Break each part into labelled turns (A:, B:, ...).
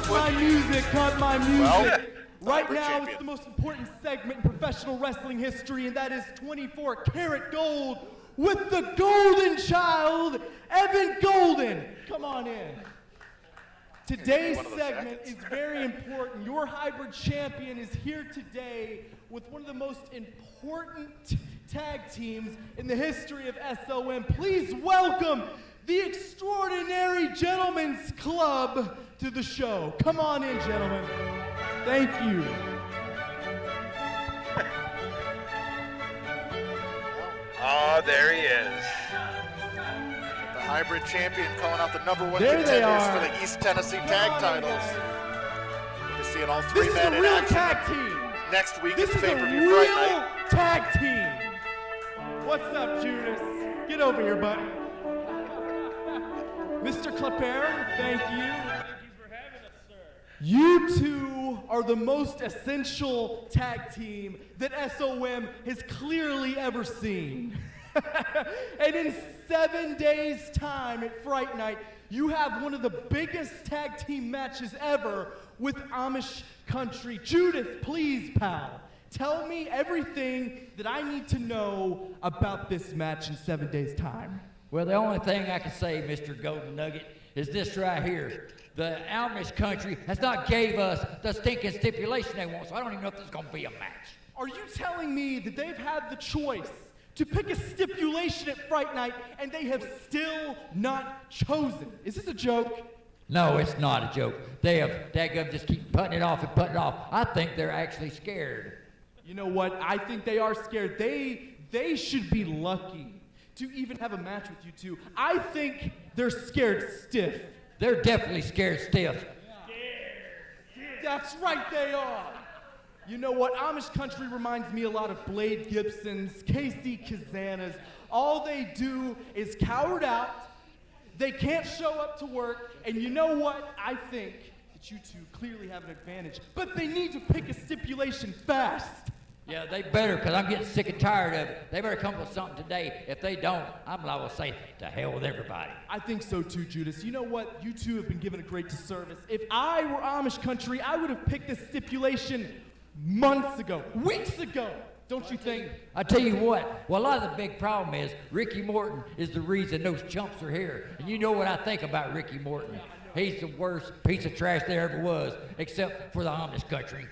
A: Cut my music, cut my music.
B: Well,
A: right now, it's the most important segment in professional wrestling history, and that is 24 Karat Gold with the Golden Child, Evan Golden. Come on in. Today's segment is very important. Your hybrid champion is here today with one of the most important tag teams in the history of SOM. Please welcome the Extraordinary Gentlemen's Club to the show. Come on in, gentlemen. Thank you.
B: Oh, there he is. The hybrid champion calling out the #1
A: There
B: contenders for the East Tennessee tag titles. We're seeing all three men in
A: real
B: action
A: tag team.
B: next week.
A: This is a real tag team. What's up, Judas? Get over here, buddy. Mr. Clapper, thank you.
C: Thank you for having us, sir.
A: You two are the most essential tag team that SOM has clearly ever seen. And in 7 days' time at Fright Night, you have one of the biggest tag team matches ever with Amish Country. Judith, please, pal, tell me everything that I need to know about this match in 7 days' time.
D: Well, the only thing I can say, Mr. Golden Nugget, is this right here. The Amish Country has not gave us the stinking stipulation they want, so I don't even know if this is going to be a match.
A: Are you telling me that they've had the choice to pick a stipulation at Fright Night and they have still not chosen? Is this a joke?
D: No, it's not a joke. They have, daggum, just keep putting it off and putting it off. I think they're actually scared.
A: You know what? I think they are scared. They should be lucky to even have a match with you two. I think they're scared stiff.
D: They're definitely scared stiff.
A: That's right, they are. You know what? Amish Country reminds me a lot of Blade Gibson's, Casey Kazana's. All they do is cowered out. They can't show up to work. And you know what? I think that you two clearly have an advantage. But they need to pick a stipulation fast.
D: Yeah, they better, because I'm getting sick and tired of it. They better come up with something today. If they don't, I'm liable to say, to hell with everybody.
A: I think so too, Judas. You know what? You two have been given a great disservice. If I were Amish Country, I would have picked this stipulation months ago, weeks ago. Don't you think?
D: I tell you what, well, a lot of the big problem is Ricky Morton is the reason those chumps are here. And you know what I think about Ricky Morton. He's the worst piece of trash there ever was, except for the Amish Country.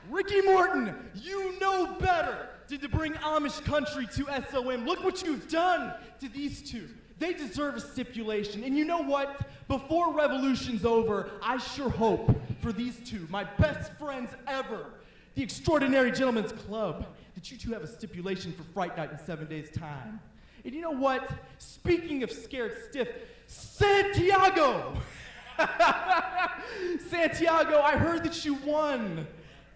A: Ricky Morton, you know better than to bring Amish Country to SOM. Look what you've done to these two. They deserve a stipulation. And you know what? Before Revolution's over, I sure hope for these two, my best friends ever, the Extraordinary Gentlemen's Club, that you two have a stipulation for Fright Night in 7 days' time. And you know what? Speaking of scared stiff, Santiago! Santiago, I heard that you won.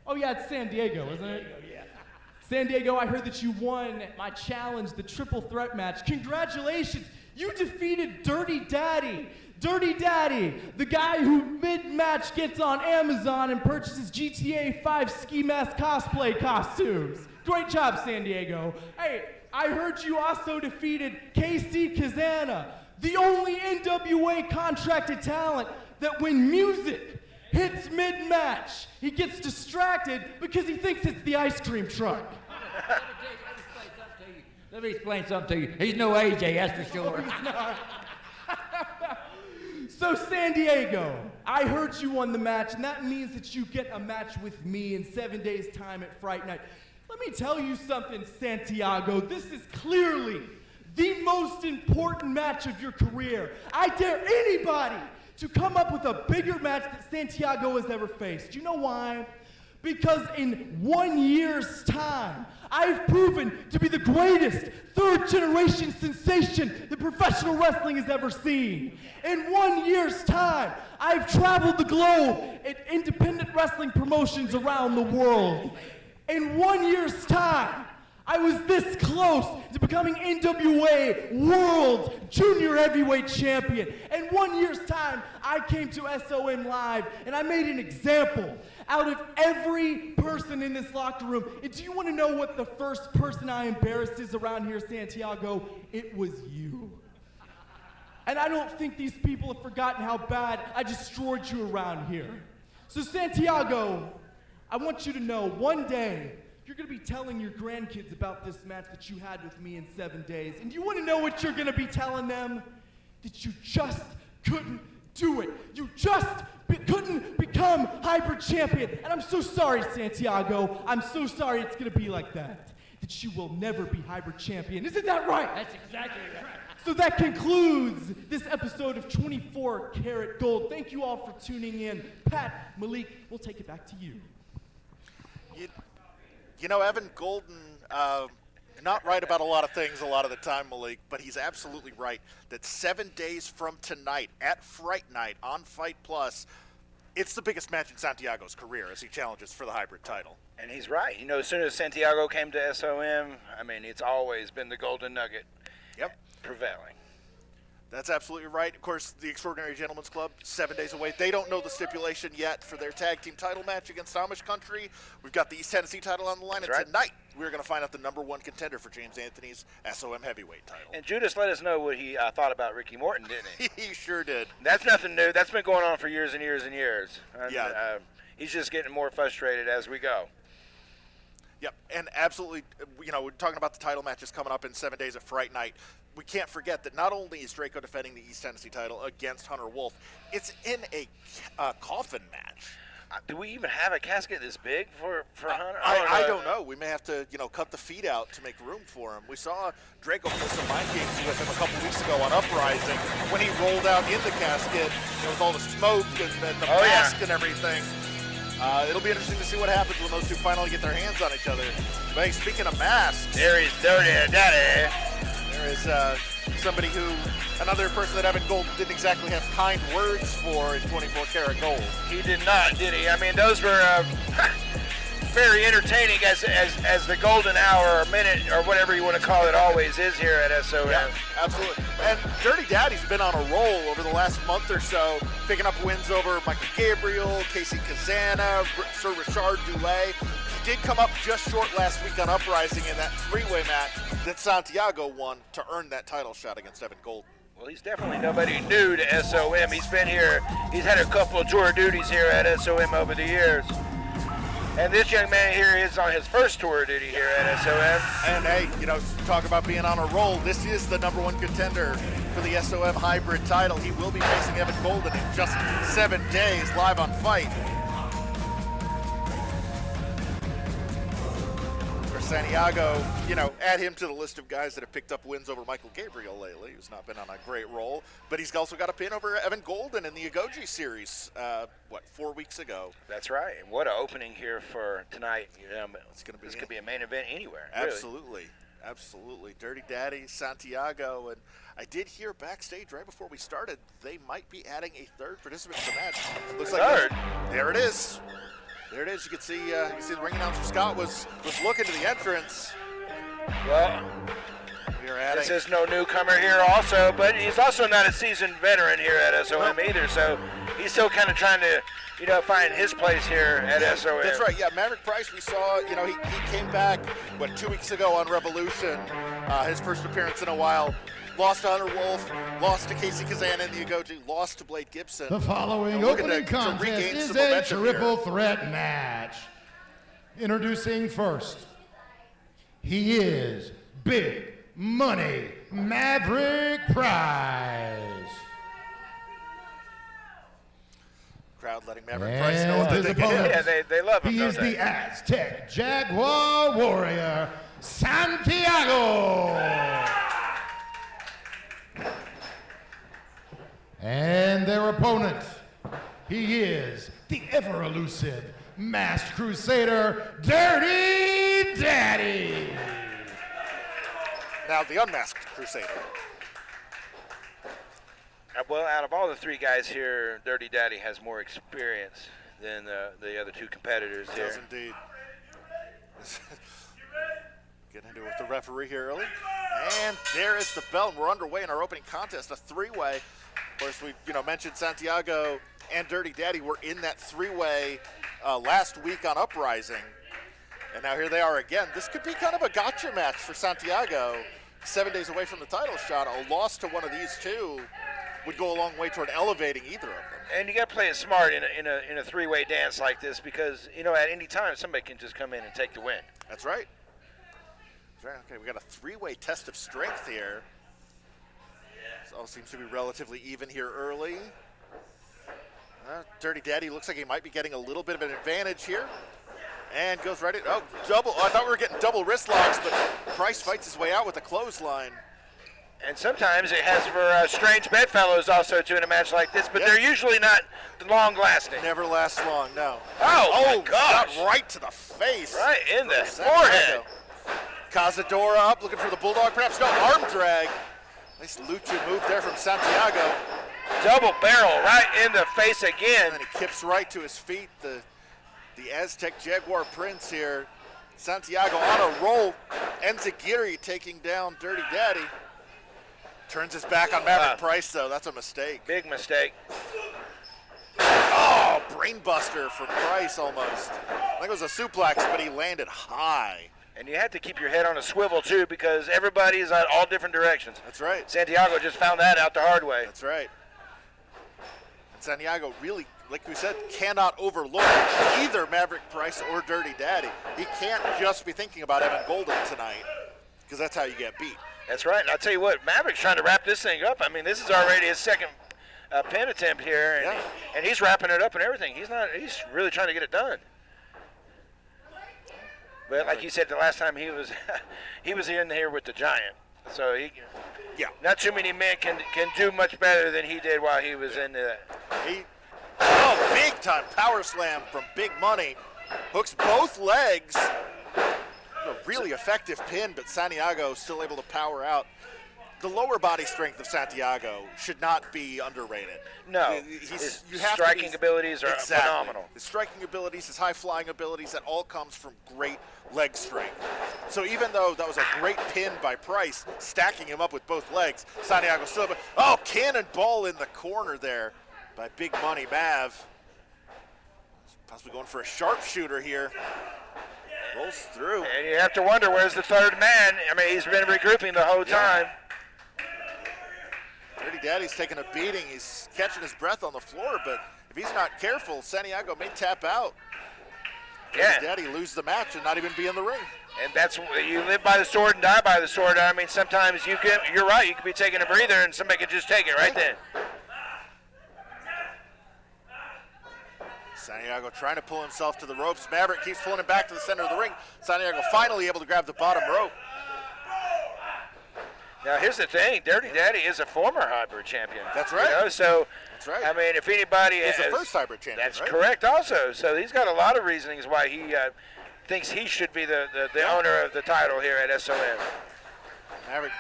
A: Oh yeah, it's San Diego, isn't it? Yeah. San Diego, I heard that you won my challenge, the triple threat match. Congratulations, you defeated Dirty Daddy. Dirty Daddy, the guy who mid-match gets on Amazon and purchases GTA 5 ski mask cosplay costumes. Great job, San Diego. Hey, I heard you also defeated Casey Kazana, the only NWA contracted talent that when music hits mid-match, he gets distracted because he thinks it's the ice cream truck.
D: Let me explain something to you. He's no AJ, that's for sure.
A: So San Diego, I heard you won the match, and that means that you get a match with me in 7 days' time at Fright Night. Let me tell you something, Santiago. This is clearly the most important match of your career. I dare anybody to come up with a bigger match that Santiago has ever faced. You know why? Because in 1 year's time, I've proven to be the greatest third-generation sensation that professional wrestling has ever seen. In 1 year's time, I've traveled the globe at independent wrestling promotions around the world. In 1 year's time, I was this close to becoming NWA World Junior Heavyweight Champion. In 1 year's time, I came to SOM Live and I made an example out of every person in this locker room. And do you want to know what the first person I embarrassed is around here, Santiago? It was you. And I don't think these people have forgotten how bad I destroyed you around here. So Santiago, I want you to know one day you're gonna be telling your grandkids about this match that you had with me in 7 days. And you wanna know what you're gonna be telling them? That you just couldn't do it. You just couldn't become hybrid champion. And I'm so sorry, Santiago. I'm so sorry it's gonna be like that. That you will never be hybrid champion. Isn't that right?
D: That's exactly right.
A: So that concludes this episode of 24 Karat Gold. Thank you all for tuning in. Pat, Malik, we'll take it back to you.
B: You know, Evan Golden, not right about a lot of things a lot of the time, Malik, but he's absolutely right that 7 days from tonight at Fright Night on Fight Plus, it's the biggest match in Santiago's career as he challenges for the hybrid title.
E: And he's right. You know, as soon as Santiago came to SOM, I mean, it's always been the golden nugget.
B: Yep.
E: Prevailing.
B: That's absolutely right. Of course, the Extraordinary Gentlemen's Club, 7 days away. They don't know the stipulation yet for their tag team title match against Amish Country. We've got the East Tennessee title on the line.
E: That's
B: and tonight, we're going to find out the #1 contender for James Anthony's SOM heavyweight title.
E: And Judas let us know what he thought about Ricky Morton, didn't he?
B: He sure did.
E: That's nothing new. That's been going on for years and years and years. And,
B: Yeah.
E: He's just getting more frustrated as we go.
B: Yep, and absolutely, you know, we're talking about the title matches coming up in 7 days at Fright Night. We can't forget that not only is Draco defending the East Tennessee title against Hunter Wolf, it's in a coffin match.
E: Do we even have a casket this big for Hunter?
B: I don't know. We may have to, you know, cut the feet out to make room for him. We saw Draco play some mind games with him a couple weeks ago on Uprising when he rolled out in the casket, you know, with all the smoke and the mask and everything. It'll be interesting to see what happens when those two finally get their hands on each other. But hey, speaking of masks,
E: There he's dirty daddy.
B: there is somebody another person that Evan Gold didn't exactly have kind words for in 24 Karat Gold.
E: He did not, did he? I mean, those were very entertaining as the golden hour or minute or whatever you want to call it always is here at SOM.
B: Yeah, absolutely. And Dirty Daddy's been on a roll over the last month or so, picking up wins over Michael Gabriel, Casey Kazana, Sir Richard Dulé. He did come up just short last week on Uprising in that three-way match that Santiago won to earn that title shot against Evan Golden.
E: Well, he's definitely nobody new to SOM. He's been here. He's had a couple of tour duties here at SOM over the years. And this young man here is on his first tour duty here at SOM.
B: And hey, you know, talk about being on a roll. This is the #1 contender for the SOM hybrid title. He will be facing Evan Golden in just 7 days live on Fight. Santiago, you know, add him to the list of guys that have picked up wins over Michael Gabriel lately, who's not been on a great roll. But he's also got a pin over Evan Golden in the Agoji series, 4 weeks ago.
E: That's right. And what an opening here for tonight. You know, this could be a main event anywhere.
B: Absolutely.
E: Really.
B: Absolutely. Dirty Daddy, Santiago. And I did hear backstage right before we started, they might be adding a third participant to the match. Looks like
E: third?
B: There it is. There it is. You can see the ring announcer Scott was looking to the entrance.
E: Well,
B: We're adding.
E: this is no newcomer here also, but he's also not a seasoned veteran here at SOM either, so he's still kind of trying to, you know, find his place here at SOM.
B: That's right. Yeah, Maverick Price, we saw, you know, he came back, 2 weeks ago on Revolution, his first appearance in a while. Lost to Hunter Wolf, lost to Casey Kazana in the Agoji, lost to Blade Gibson.
F: The following opening contest is a triple threat match. Introducing first, he is Big Money Maverick Price.
B: Crowd letting Maverick Price know what they think of him.
E: Yeah, they love him.
F: He is
E: don't they?
F: the Aztec Jaguar Warrior, Santiago. And their opponent, he is the ever-elusive Masked Crusader, Dirty Daddy.
B: Now the unmasked Crusader.
E: Well, out of all the three guys here, Dirty Daddy has more experience than the other two competitors here.
B: Does indeed. Getting into it with the referee here early. And there is the bell. We're underway in our opening contest, a three-way. Of course, we mentioned Santiago and Dirty Daddy were in that three-way last week on Uprising. And now here they are again. This could be kind of a gotcha match for Santiago. 7 days away from the title shot. A loss to one of these two would go a long way toward elevating either of them.
E: And you got to play it smart in a three-way dance like this because, you know, at any time somebody can just come in and take the win.
B: That's right. That's right. Okay, we got a three-way test of strength here. This all seems to be relatively even here early. Dirty Daddy looks like he might be getting a little bit of an advantage here. And goes right in. Oh, double. Oh, I thought we were getting double wrist locks, but Price fights his way out with a clothesline.
E: And sometimes it has for strange bedfellows also too in a match like this, but they're usually not long-lasting.
B: Never lasts long, no.
E: Oh, my gosh.
B: Shot right to the face.
E: Right in the
B: Santiago.
E: forehead.
B: Cazadora up, looking for the Bulldog. Perhaps no arm drag. Nice lucha move there from Santiago.
E: Double barrel right in the face again.
B: And then he kips right to his feet. The Aztec Jaguar Prince here. Santiago on a roll. Enziguri taking down Dirty Daddy. Turns his back on Maverick Price, though. That's a mistake.
E: Big mistake.
B: Oh, brainbuster from Price almost. I think it was a suplex, but he landed high.
E: And you have to keep your head on a swivel, too, because everybody is at all different directions.
B: That's right.
E: Santiago just found that out the hard way.
B: That's right. And Santiago really, like we said, cannot overlook either Maverick Price or Dirty Daddy. He can't just be thinking about Evan Golden tonight, because that's how you get beat.
E: That's right. And I'll tell you what, Maverick's trying to wrap this thing up. I mean, this is already his second pin attempt here, and he's wrapping it up and everything. He's really trying to get it done. But like you said, the last time he was he was in here with the Giant. So not too many men can do much better than he did while he was in the.
B: Big time power slam from Big Money. Hooks both legs. A really effective pin, but Santiago still able to power out. The lower body strength of Santiago should not be underrated.
E: No, his striking abilities are phenomenal.
B: His striking abilities, his high flying abilities, that all comes from great leg strength. So even though that was a great pin by Price, stacking him up with both legs, Santiago still, cannonball in the corner there by Big Money Mav. Possibly going for a sharpshooter here. Rolls through.
E: And you have to wonder, where's the third man? I mean, he's been regrouping the whole time.
B: Dirty Daddy's taking a beating. He's catching his breath on the floor, but if he's not careful, Santiago may tap out. Dirty Daddy lose the match and not even be in the ring.
E: And that's, you live by the sword and die by the sword. I mean, sometimes you're right, you could be taking a breather and somebody could just take it right then.
B: Santiago trying to pull himself to the ropes. Maverick keeps pulling him back to the center of the ring. Santiago finally able to grab the bottom rope.
E: Now, here's the thing. Dirty Daddy is a former hybrid champion.
B: That's right.
E: You know, so,
B: that's right.
E: I mean, if anybody
B: he's the first hybrid champion,
E: that's correct also. So he's got a lot of reasonings why he thinks he should be the owner of the title here at SOM.
B: Maverick,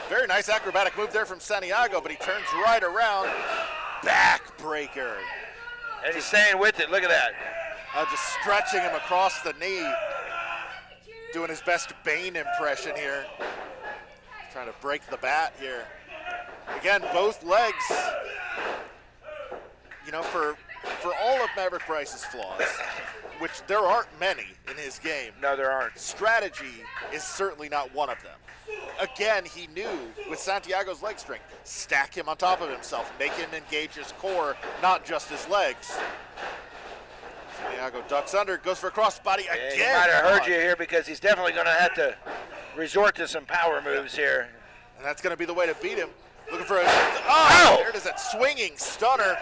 B: very nice acrobatic move there from Santiago, but he turns right around. Backbreaker.
E: And he's staying with it. Look at that.
B: Just stretching him across the knee. Doing his best Bane impression here. Trying to break the bat here. Again, both legs. You know, for all of Maverick Price's flaws, which there aren't many in his game.
E: No, there aren't.
B: Strategy is certainly not one of them. Again, he knew with Santiago's leg strength, stack him on top of himself, make him engage his core, not just his legs. Santiago ducks under, goes for a crossbody again.
E: He might have heard you here because he's definitely going to have to resort to some power moves here.
B: And that's going to be the way to beat him. Looking for there it is, that swinging stunner.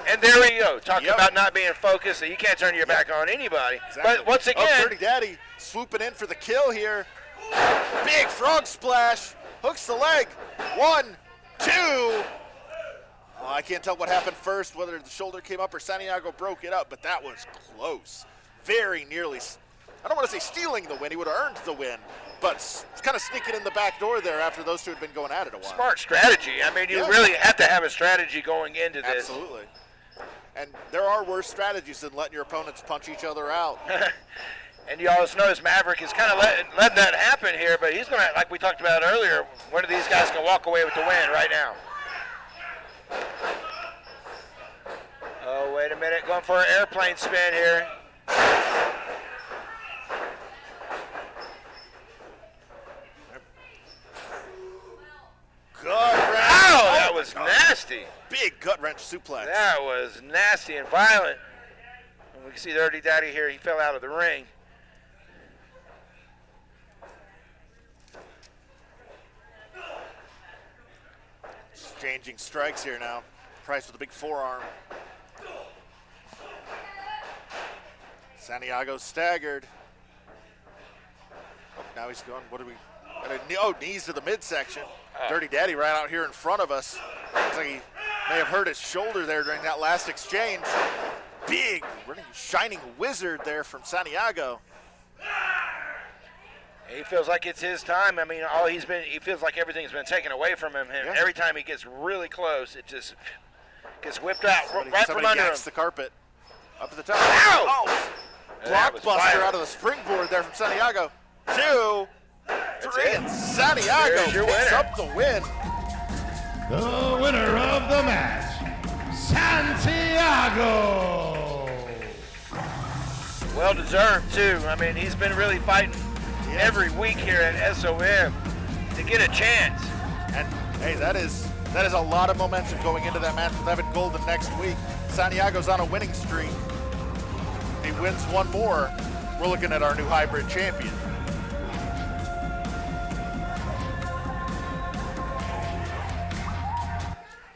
E: And there we go. Talking about not being focused, so you can't turn your back on anybody.
B: Exactly.
E: But once again,
B: Dirty Daddy swooping in for the kill here. Big frog splash, hooks the leg. 1, 2. I can't tell what happened first, whether the shoulder came up or Santiago broke it up, but that was close. Very nearly, I don't want to say stealing the win, he would have earned the win, but kind of sneaking in the back door there after those two had been going at it a while.
E: Smart strategy. I mean, you really have to have a strategy going into this.
B: Absolutely. And there are worse strategies than letting your opponents punch each other out.
E: And you always notice Maverick is kind of letting that happen here, but he's going to, like we talked about earlier, one of these guys can walk away with the win right now. Oh, wait a minute, going for an airplane spin here.
B: Good round.
E: Ow! nasty.
B: Big gut wrench suplex.
E: That was nasty and violent. And we can see Dirty Daddy here. He fell out of the ring.
B: Exchanging strikes here now. Price with a big forearm. Santiago staggered. Oh, now he's going, what do we, knees to the midsection. Dirty Daddy right out here in front of us. Looks like he may have hurt his shoulder there during that last exchange. Big, shining wizard there from Santiago.
E: He feels like it's his time. I mean, he feels like everything's been taken away from him.
B: Yeah.
E: Every time he gets really close, it just gets whipped out right from under him.
B: Yanks the carpet up to the top.
E: Ow!
B: Oh!
E: That was
B: Blockbuster
E: violent.
B: out of the springboard there from Santiago. 2, 3,
E: it.
B: and Santiago
E: There's your
B: picks
E: winner.
B: up the win.
F: The winner of the match, Santiago.
E: Well deserved too. I mean, he's been really fighting every week here at SOM to get a chance.
B: And hey, that is a lot of momentum going into that match with Evan Golden next week. Santiago's on a winning streak. If he wins one more, we're looking at our new hybrid champion.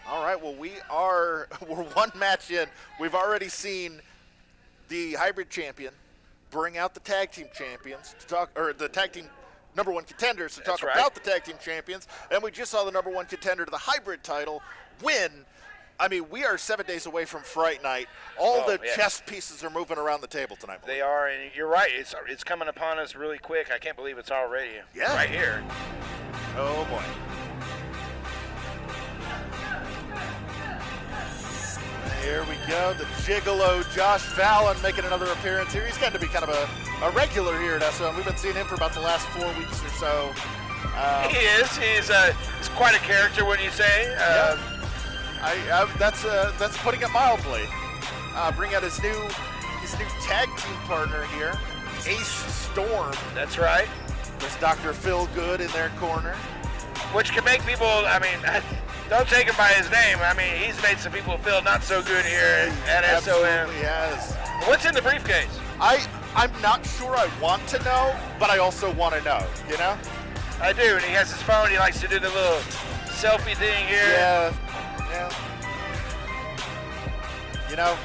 B: All right, well, we're one match in. We've already seen the hybrid champion bring out the tag team champions to talk, or the tag team number one contenders to talk
E: right.
B: about the tag team champions, and we just saw the number one contender to the hybrid title win. I mean, we are 7 days away from Fright Night. All the
E: yes.
B: chess pieces are moving around the table tonight.
E: They are, and you're right. It's coming upon us really quick. I can't believe it's already right here.
B: Oh boy. Here we go, the Gigolo Josh Fallon making another appearance here. He's gotten to be kind of a regular here at SOM. We've been seeing him for about the last 4 weeks or so.
E: He is. He's quite a character, wouldn't you say?
B: That's putting it mildly. Bring out his new tag team partner here, Ace Storm.
E: That's right.
B: There's Dr. Phil Good in their corner.
E: Which can make people, I mean, don't take him by his name. I mean, he's made some people feel not so good here at SOM.
B: Absolutely has.
E: What's in the briefcase?
B: I'm not sure I want to know, but I also want to know, you know?
E: I do, and he has his phone. He likes to do the little selfie thing here.
B: Yeah. You know,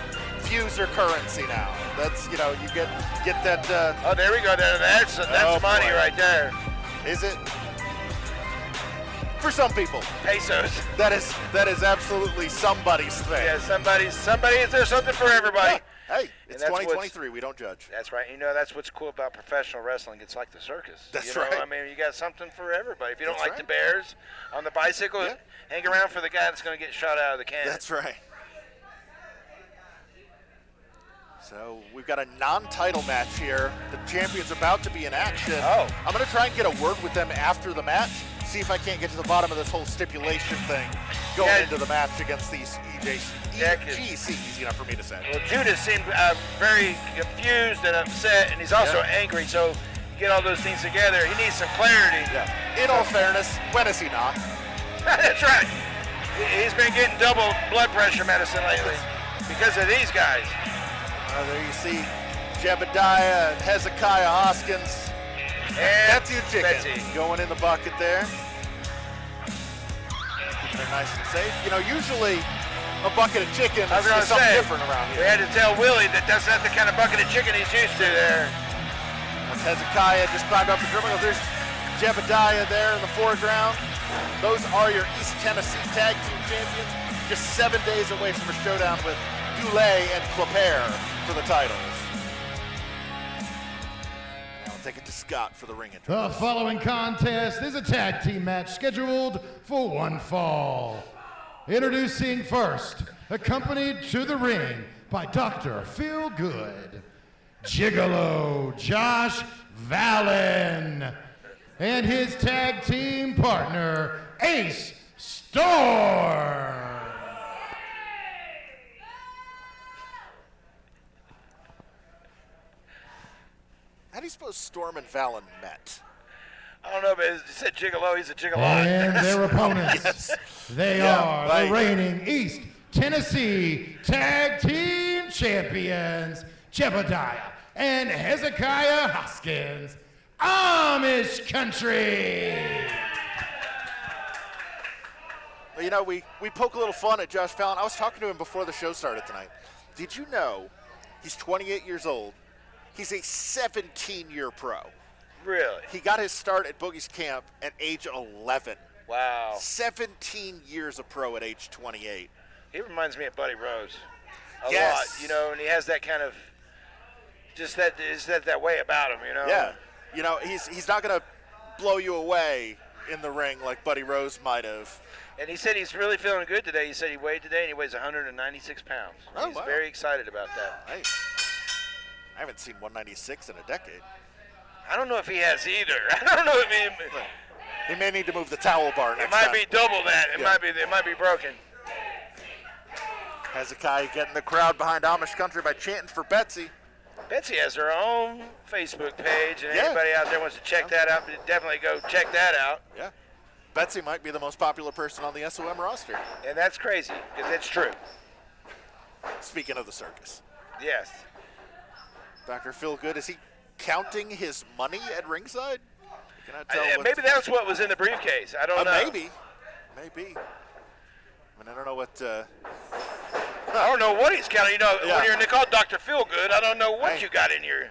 B: views are currency now. That's, you know, you get that.
E: Oh, there we go. That's money
B: boy.
E: right there.
B: Is it? For some people,
E: Pesos.
B: that is absolutely somebody's thing.
E: Yeah, somebody. There's something for everybody.
B: Yeah. Hey, it's
E: that's
B: 2023. We don't judge.
E: That's right. You know, that's what's cool about professional wrestling. It's like the circus.
B: That's
E: you know?
B: right.
E: I mean, you got something for everybody. If you don't
B: That's
E: like the
B: right.
E: bears on the bicycle,
B: Yeah.
E: hang around for the guy that's going to get shot out of the can.
B: That's right. So we've got a non-title match here. The champion's about to be in action.
E: Oh.
B: I'm going to try and get a word with them after the match. See if I can't get to the bottom of this whole stipulation thing going into the match against these EGCs, easy enough for me to say.
E: Well, Judas seemed very confused and upset, and he's also angry. So you get all those things together. He needs some clarity.
B: Yeah. In all fairness, when is he not?
E: That's right. He's been getting double blood pressure medicine lately because of these guys.
B: There you see Jebediah and Hezekiah Hoskins.
E: And
B: Betsy the chicken
E: Betsy.
B: going in the bucket there. Keeping her nice and safe. You know, usually a bucket of chicken
E: I was
B: is
E: going to
B: something
E: say,
B: different around
E: we
B: here.
E: had to tell Willie that that's not the kind of bucket of chicken he's used to there.
B: That's Hezekiah just climbed up the drum. There's Jebediah there in the foreground. Those are your East Tennessee Tag Team Champions. Just 7 days away from a showdown with Goulet and Clapper for the titles. Now I'll take it to Scott for the ring intro.
F: The following contest is a tag team match scheduled for one fall. Introducing first, accompanied to the ring by Dr. Phil Good, Gigolo Josh Fallon, and his tag team partner, Ace Storm.
B: How do you suppose Storm and Fallon met?
E: I don't know, but he said gigolo. He's a gigolo.
F: And their opponents,
B: Yes.
F: they are the reigning East Tennessee Tag Team Champions, Jebediah and Hezekiah Hoskins, Amish Country.
B: Well, you know, we poke a little fun at Josh Fallon. I was talking to him before the show started tonight. Did you know he's 28 years old? He's a 17-year pro.
E: Really?
B: He got his start at Boogie's camp at age 11.
E: Wow.
B: 17 years a pro at age 28.
E: He reminds me of Buddy Rose a
B: Yes.
E: lot, you know, and he has that kind of just that way about him, you know.
B: Yeah. You know, he's not going to blow you away in the ring like Buddy Rose might have.
E: And he said he's really feeling good today. He said he weighed today, and he weighs 196 pounds.
B: Oh,
E: He's
B: wow.
E: very excited about that.
B: Hey, I haven't seen 196 in a decade.
E: I don't know if he has either. I don't know if
B: He may need to move the towel bar
E: it
B: next
E: might
B: time.
E: be double that. It
B: Yeah.
E: might be broken.
B: Hezekiah getting the crowd behind Amish Country by chanting for Betsy.
E: Betsy has her own Facebook page, and
B: Yeah.
E: anybody out there wants to check that out, definitely go check that out.
B: Yeah. Betsy might be the most popular person on the SOM roster.
E: And that's crazy, because it's true.
B: Speaking of the circus.
E: Yes.
B: Dr. Feelgood, is he counting his money at ringside? I cannot tell what-
E: Maybe that's what was in the briefcase. I don't know.
B: Maybe. I mean, I don't know what...
E: I don't know what he's counting. You know,
B: Yeah.
E: when you're called Dr. Feelgood, I don't know what
B: Hey.
E: you got in your.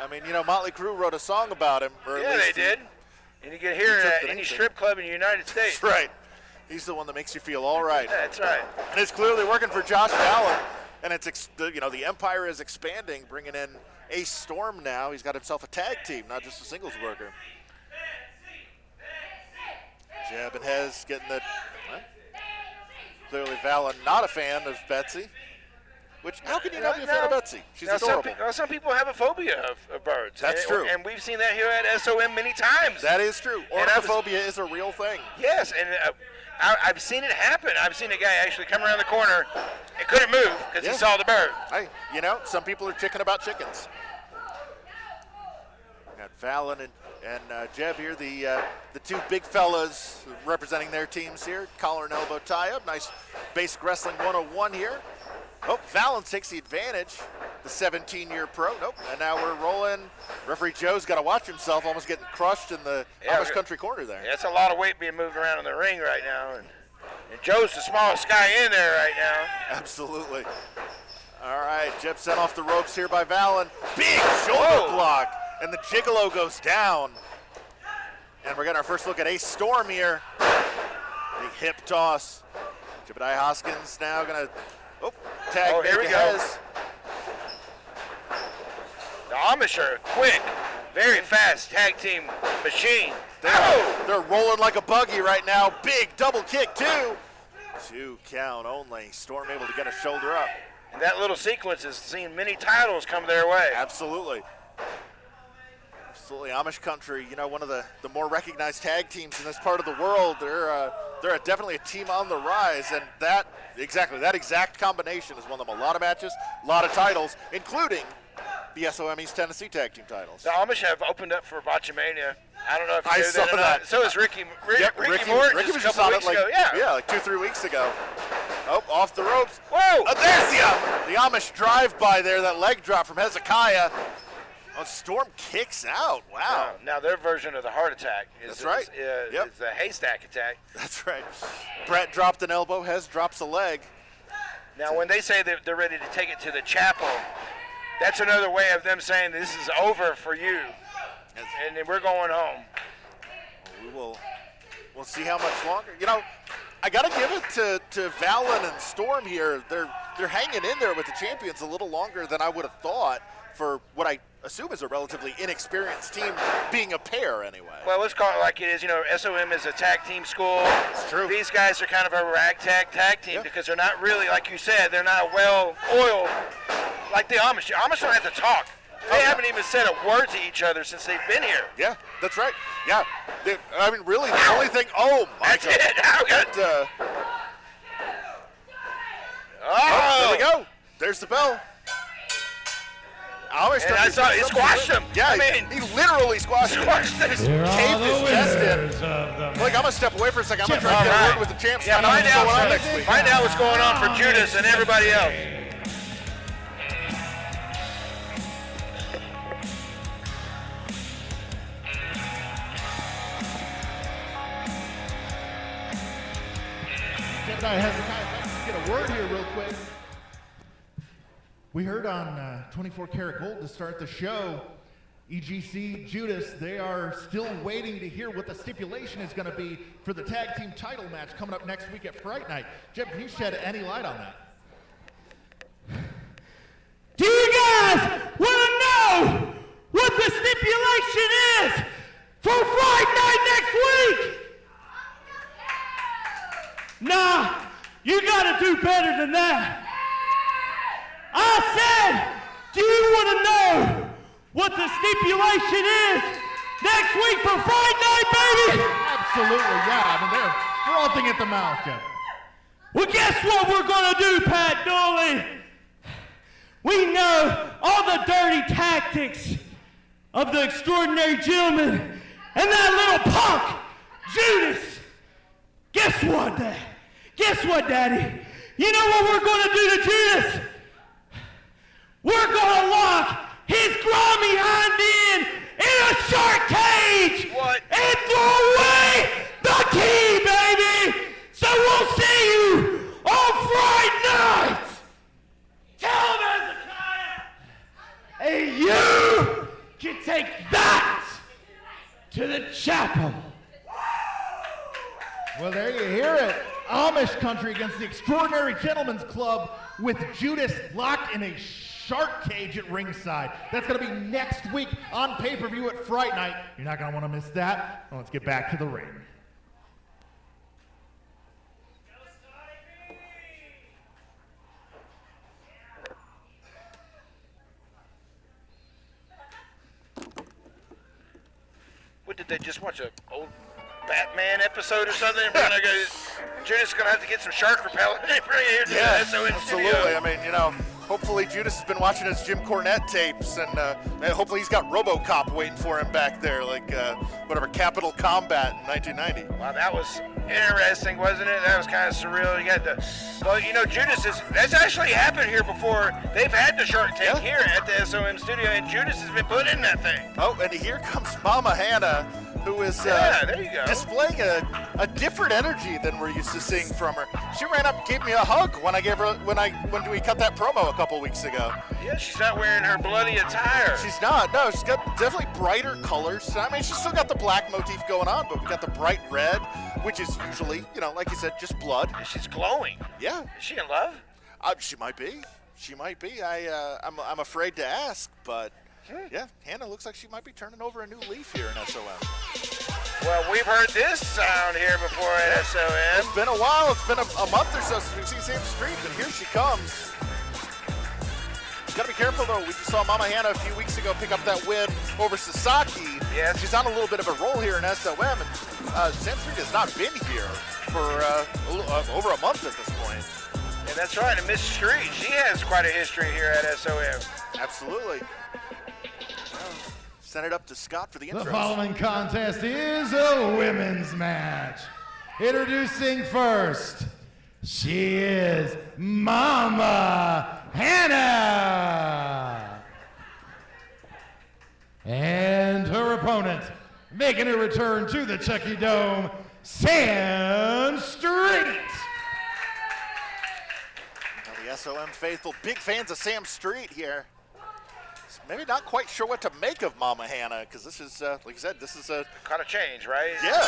B: I mean, you know, Motley Crue wrote a song about him. Or at
E: Yeah, they
B: least he-
E: did. And you can hear
B: took
E: it at
B: the
E: any
B: name.
E: strip club in the United States.
B: That's right. He's the one that makes you feel all right.
E: That's right.
B: And it's clearly working for Josh Fallon. And it's, the empire is expanding, bringing in Ace Storm now. He's got himself a tag team, not just a singles worker. Jeb and Hez getting the... Well, clearly Fallon not a fan of Betsy. Which, how can you not be a fan of Betsy? She's
E: Now,
B: adorable.
E: some people have a phobia of birds.
B: That's
E: and,
B: true.
E: And we've seen that here at SOM many times.
B: That is true.
E: And I was-
B: Ornithophobia is a real thing.
E: Yes, and I've seen it happen. I've seen a guy actually come around the corner and couldn't move because
B: Yeah.
E: he saw the bird.
B: Hey, some people are chicken about chickens. Got Fallon and Jeb here, the two big fellas representing their teams here. Collar and elbow tie-up. Nice basic wrestling 101 here. Oh, Fallon takes the advantage. The 17-year pro. Nope. And now we're rolling. Referee Joe's got to watch himself, almost getting crushed in the
E: Yeah,
B: Amish Country corner there.
E: Yeah, that's a lot of weight being moved around in the ring right now. And Joe's the smallest guy in there right now.
B: Absolutely. All right, Jeb sent off the ropes here by Fallon. Big shoulder
E: Whoa.
B: block, and the gigolo goes down. And we're getting our first look at Ace Storm here. Big hip toss. Jebediah Hoskins now gonna tag.
E: Oh, here we
B: Big
E: go.
B: Hez.
E: The Amish are quick, very fast tag team machine.
B: They're rolling like a buggy right now. Big double kick too. 2 count only. Storm able to get a shoulder up.
E: And that little sequence has seen many titles come their way.
B: Absolutely. Absolutely. Amish Country, one of the more recognized tag teams in this part of the world. They're definitely a team on the rise, and that exact combination has won them a lot of matches, a lot of titles, including the SOM East Tennessee tag team titles.
E: The Amish have opened up for Botchamania. I don't know if you
B: I
E: knew
B: saw
E: that or
B: that.
E: not. So is Ricky
B: Yep,
E: Morton
B: Ricky
E: just
B: was
E: a
B: just
E: couple
B: on it
E: weeks ago. Yeah.
B: like 2-3 weeks ago. Oh, off the ropes.
E: Whoa!
B: There's the Amish drive-by there, that leg drop from Hezekiah. Oh, Storm kicks out. Wow.
E: Now their version of the heart attack is,
B: That's right. Yep.
E: is the haystack attack.
B: That's right. Brett dropped an elbow, Hez drops a leg.
E: Now when they say that they're ready to take it to the chapel, that's another way of them saying this is over for you, and then we're going home.
B: We'll see how much longer. I got to give it to Fallon and Storm here. They're hanging in there with the champions a little longer than I would have thought for what I assume is a relatively inexperienced team, being a pair anyway.
E: Well, let's call it like it is. SOM is a tag team school.
B: It's true.
E: These guys are kind of a ragtag tag team
B: Yeah.
E: because they're not really, like you said, they're not well-oiled like the Amish. The Amish don't have to talk. They haven't even said a word to each other since they've been here.
B: Yeah, that's right. Yeah. Really, the only thing. Oh, my
E: That's
B: God.
E: it. How good.
B: There we go. There's the bell. Amish
E: And I saw he squashed him.
B: Yeah,
E: I mean,
B: he literally squashed him.
F: Here are
B: Caved
F: the
B: his chest in.
F: winners of the
B: Look, I'm gonna step away for a second. I'm gonna try to get a word with the champs.
E: Yeah,
B: Find out what's going on next week.
E: find out what's going on for Judas and everybody else.
F: I have to get a word here real quick. We heard on 24 Karat Gold to start the show, EGC, Judas, they are still waiting to hear what the stipulation is going to be for the tag team title match coming up next week at Fright Night. Jeb, can you shed any light on that?
A: Do you guys want to know what the stipulation is for Fright Night next week? Nah, you gotta do better than that. I said, do you want to know what the stipulation is next week for Fright Night, baby?
F: Absolutely, yeah. I mean, they're frothing at the mouth, Jeff.
A: Well, guess what we're gonna do, Pat Dooley? We know all the dirty tactics of the extraordinary gentleman and that little punk, Judas. Guess what, Dad? Guess what, Daddy? You know what we're gonna do to Judas? We're gonna lock his grimy hind end in a shark cage!
E: What?
A: And throw away the key, baby! So we'll see you on Friday night! Tell him, Hezekiah! And you can take that to the chapel!
F: Well, there you hear it. Amish country against the Extraordinary Gentlemen's Club with Judas locked in a shark cage at ringside. That's going to be next week on pay-per-view at Fright Night. You're not going to want to miss that. Well, let's get back to the ring.
E: What, did they just watch an old Batman episode or something? Judas is going to have to get some shark repellent and bring it here to the SOM
B: absolutely.
E: studio.
B: I mean, you know, hopefully Judas has been watching his Jim Cornette tapes, and hopefully he's got RoboCop waiting for him back there, like whatever, Capital Combat in 1990.
E: Wow, that was interesting, wasn't it? That was kind of surreal. You got well, you know, that's actually happened here before. They've had the Shark Tank here at the SOM studio, and Judas has been put in that thing.
B: Oh, and here comes Mama Hannah, who is
E: there you go.
B: displaying a different energy than we're used to seeing from her. She ran up and gave me a hug when we cut that promo a couple weeks ago.
E: Yeah, she's not wearing her bloody attire.
B: She's not. No, she's got definitely brighter colors. I mean, she's still got the black motif going on, but we got the bright red, which is usually, you know, like you said, just blood.
E: She's glowing.
B: Yeah.
E: Is she in love?
B: She might be. She might be. I'm afraid to ask, but yeah, Hannah looks like she might be turning over a new leaf here in SOM.
E: Well, we've heard this sound here before at SOM.
B: It's been a while. It's been a month or so since we've seen Sam Street, but here she comes. Gotta be careful though. We just saw Mama Hannah a few weeks ago pick up that win over Sasaki.
E: Yeah,
B: she's on a little bit of a roll here in SOM, and Sam Street has not been here for over a month at this point.
E: And that's right, and Miss Street, she has quite a history here at SOM.
B: Absolutely. Send it up to Scott for the intro.
F: The following contest is a women's match. Introducing first, she is Mama Hannah. And her opponent, making a return to the Chucky Dome, Sam Street.
B: Now the SOM faithful, big fans of Sam Street here. Maybe not quite sure what to make of Mama Hannah, because this is, like I said, this is a
E: kind of change, right?
B: Yeah.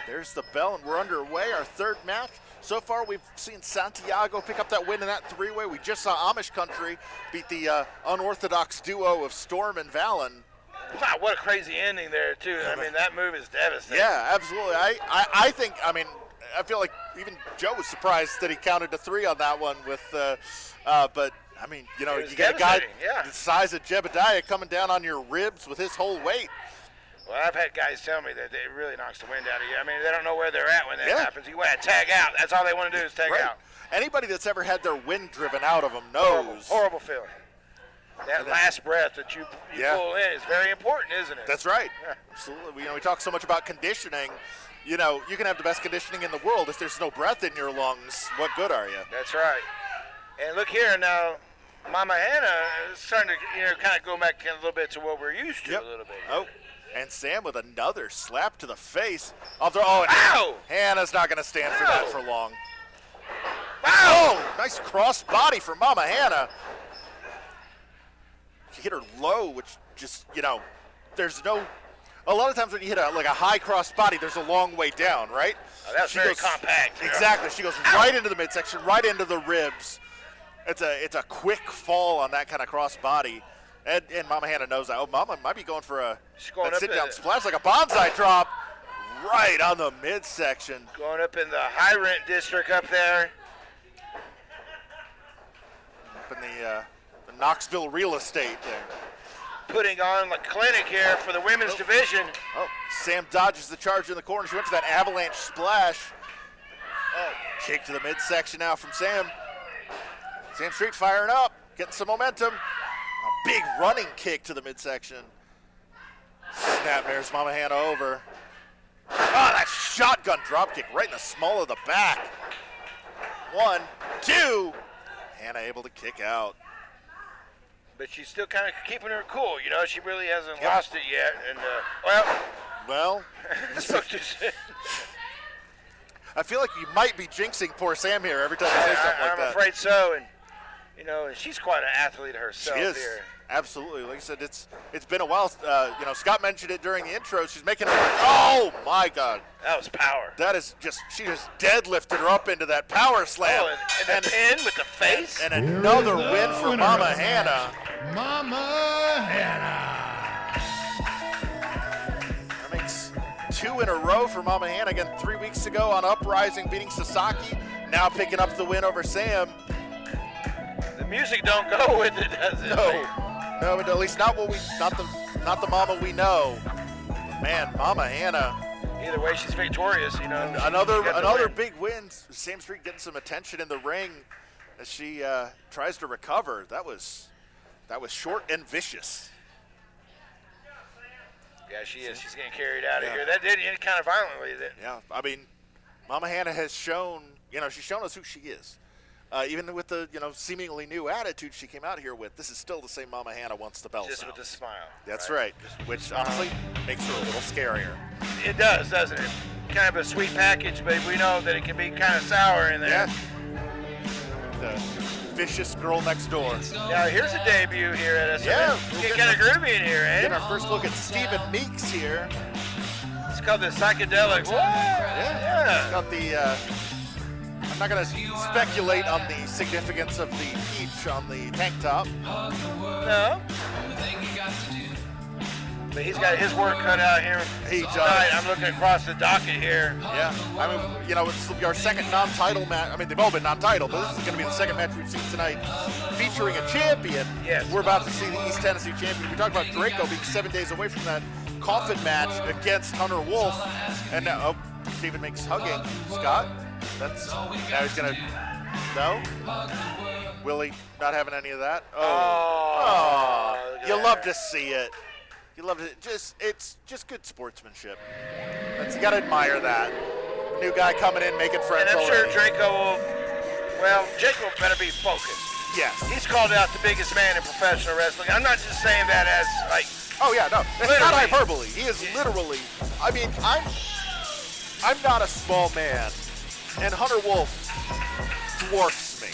B: There's the bell, and we're underway. Our third match. So far, we've seen Santiago pick up that win in that three-way. We just saw Amish Country beat the unorthodox duo of Storm and Valen.
E: Wow, what a crazy ending there, too. I mean, that move is devastating.
B: Yeah, absolutely. I think, I mean, I feel like even Joe was surprised that he counted to three on that one with, but I mean, you know, you got a guy the size of Jebediah coming down on your ribs with his whole weight.
E: Well, I've had guys tell me that it really knocks the wind out of you. I mean, they don't know where they're at when that happens. You want to tag out. That's all they want to do is tag out.
B: Anybody that's ever had their wind driven out of them knows.
E: Horrible feeling. That last breath that you pull in is very important, isn't it?
B: That's right.
E: Yeah.
B: Absolutely. We talk so much about conditioning. You can have the best conditioning in the world. If there's no breath in your lungs, what good are you?
E: That's right. And look here now, Mama Hannah is starting to, kind of go back a little bit to what we're used to a little bit.
B: Oh, and Sam with another slap to the face. And
E: Ow!
B: Hannah's not going to stand for that for long.
E: Ow!
B: Oh, nice cross body for Mama Hannah. She hit her low, which just, there's no. A lot of times when you hit a high cross body, there's a long way down, right?
E: Oh, that's very compact.
B: Exactly. She goes right into the midsection, right into the ribs. It's a quick fall on that kind of cross body. And Mama Hannah knows that. Oh, Mama might be going for a sit-down splash, like a bonsai drop, right on the midsection.
E: Going up in the high rent district up there.
B: Up in the Knoxville real estate there.
E: Putting on a clinic here for the women's division.
B: Oh, Sam dodges the charge in the corner. She went for that avalanche splash. Oh, kick to the midsection now from Sam. Sam Street firing up, getting some momentum. A big running kick to the midsection. Snapmares Mama Hannah over. Oh, that shotgun drop kick right in the small of the back. 1, 2. Hannah able to kick out.
E: But she's still kind of keeping her cool. She really hasn't lost it yet. And,
B: well, I feel like you might be jinxing poor Sam here every time you say something like that.
E: I'm afraid so. And, she's quite an athlete herself
B: she is.
E: here.
B: Absolutely. Like I said, it's been a while. Scott mentioned it during the intro. She's making her. Oh, my God.
E: That was power.
B: That is she just deadlifted her up into that power slam.
E: Oh, and the pin with the face.
B: And another win for Mama Hannah.
F: Mama Hannah.
B: That makes 2 in a row for Mama Hannah. Again, 3 weeks ago on Uprising, beating Sasaki. Now picking up the win over Sam.
E: The music don't go with it, does it?
B: No, but at least not the Mama we know. Man, Mama Hannah.
E: Either way, she's victorious.
B: Another big win. Sam Street getting some attention in the ring as she tries to recover. That was short and vicious.
E: Yeah, she is. She's getting carried out of here. That did end kind of violently.
B: Yeah, I mean, Mama Hannah has shown, she's shown us who she is. Even with the, seemingly new attitude she came out here with, this is still the same Mama Hannah once the bell's
E: Just
B: out.
E: with a smile.
B: That's right. Which honestly makes her a little scarier.
E: It does, doesn't it? Kind of a sweet package, but we know that it can be kind of sour in there.
B: Yeah. The vicious girl next door.
E: Now here's a debut here at SOM.
B: Yeah.
E: It's getting kind of groovy in here, eh?
B: Getting our first look at Stephen Meeks here.
E: It's called the psychedelic. What? Yeah.
B: Got the. I'm not going to speculate on the significance of the peach on the tank top.
E: No. But he's got his work cut out here.
B: He does.
E: Tonight. I'm looking across the docket here.
B: Yeah. I mean, it's our second non-title match. I mean, they've all been non-title, but this is going to be the second match we've seen tonight featuring a champion.
E: Yes.
B: We're about to see the East Tennessee champion. We talked about Draco being 7 days away from that coffin match against Hunter Wolf. And now, Stephen Meeks hugging Scott. Now he's going to, no? Willie not having any of that? You love to see it. You love it. It's just good sportsmanship. You got to admire that. New guy coming in, making friends
E: And I'm
B: already.
E: sure Draco better be focused.
B: Yes.
E: He's called out the biggest man in professional wrestling. I'm not just saying that as
B: Oh yeah, no, it's
E: literally.
B: not hyperbole. He is literally. I mean, I'm not a small man, and Hunter Wolf dwarfs me.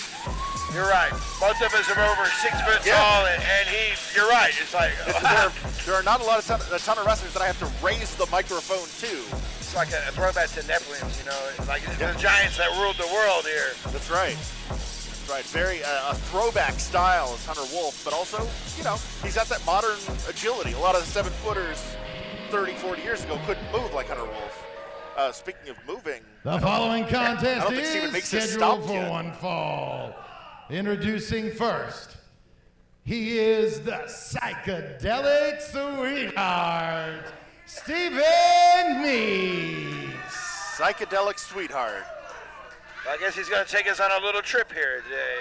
E: You're right. Both of us are over 6 foot tall, and you're right. It's like
B: there are not a ton of wrestlers that I have to raise the microphone to.
E: It's like a throwback to Nephilim, like the giants that ruled the world here.
B: That's right. Right, very a throwback style is Hunter Wolf, but also, he's got that modern agility. A lot of the 7-footers 30, 40 years ago couldn't move like Hunter Wolf. Speaking of moving,
F: The following contest
B: think Steven
F: is
B: makes it
F: scheduled
B: stop
F: for
B: yet.
F: one fall. Introducing first, he is the psychedelic sweetheart, Stephen Meeks.
B: psychedelic sweetheart.
E: I guess he's going to take us on a little trip here today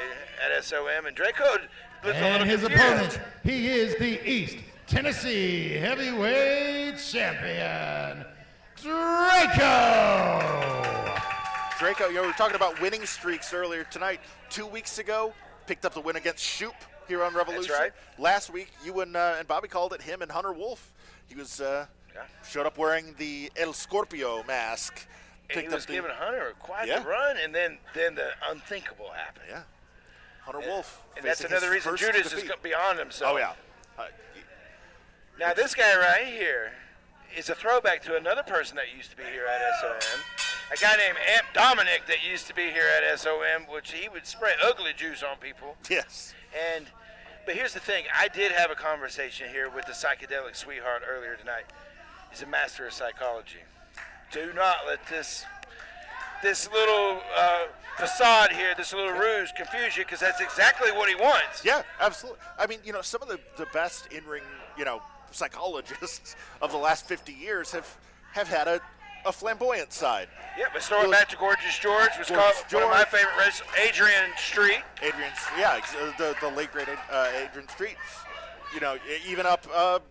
E: at SOM. And Draco Looks a
F: And
E: little
F: his
E: confused.
F: opponent, he is the East Tennessee Heavyweight Champion, Draco.
B: Draco, we were talking about winning streaks earlier tonight. 2 weeks ago, picked up the win against Shoop here on Revolution.
E: That's right.
B: Last week, you and Bobby called it him and Hunter Wolf. He was showed up wearing the El Scorpio mask.
E: And he was giving Hunter quite
B: Yeah.
E: the run, and then the unthinkable happened.
B: Yeah. Hunter Wolf.
E: And that's
B: facing
E: another
B: his
E: reason
B: first
E: Judas
B: defeat.
E: is beyond himself.
B: Oh, yeah.
E: Now, this guy right here is a throwback to another person that used to be here at SOM. A guy named Amp Dominic that used to be here at SOM, which he would spray ugly juice on people.
B: Yes.
E: But here's the thing. I did have a conversation here with the psychedelic sweetheart earlier tonight. He's a master of psychology. Do not let this little facade here, this little ruse confuse you, because that's exactly what he wants.
B: Yeah, absolutely. I mean, some of the best in-ring, psychologists of the last 50 years have had a flamboyant side.
E: Yeah, but throwing back to Gorgeous George was
B: Gorgeous
E: called one of my
B: George.
E: favorite races, Adrian Street.
B: The late great Adrian Street. Even up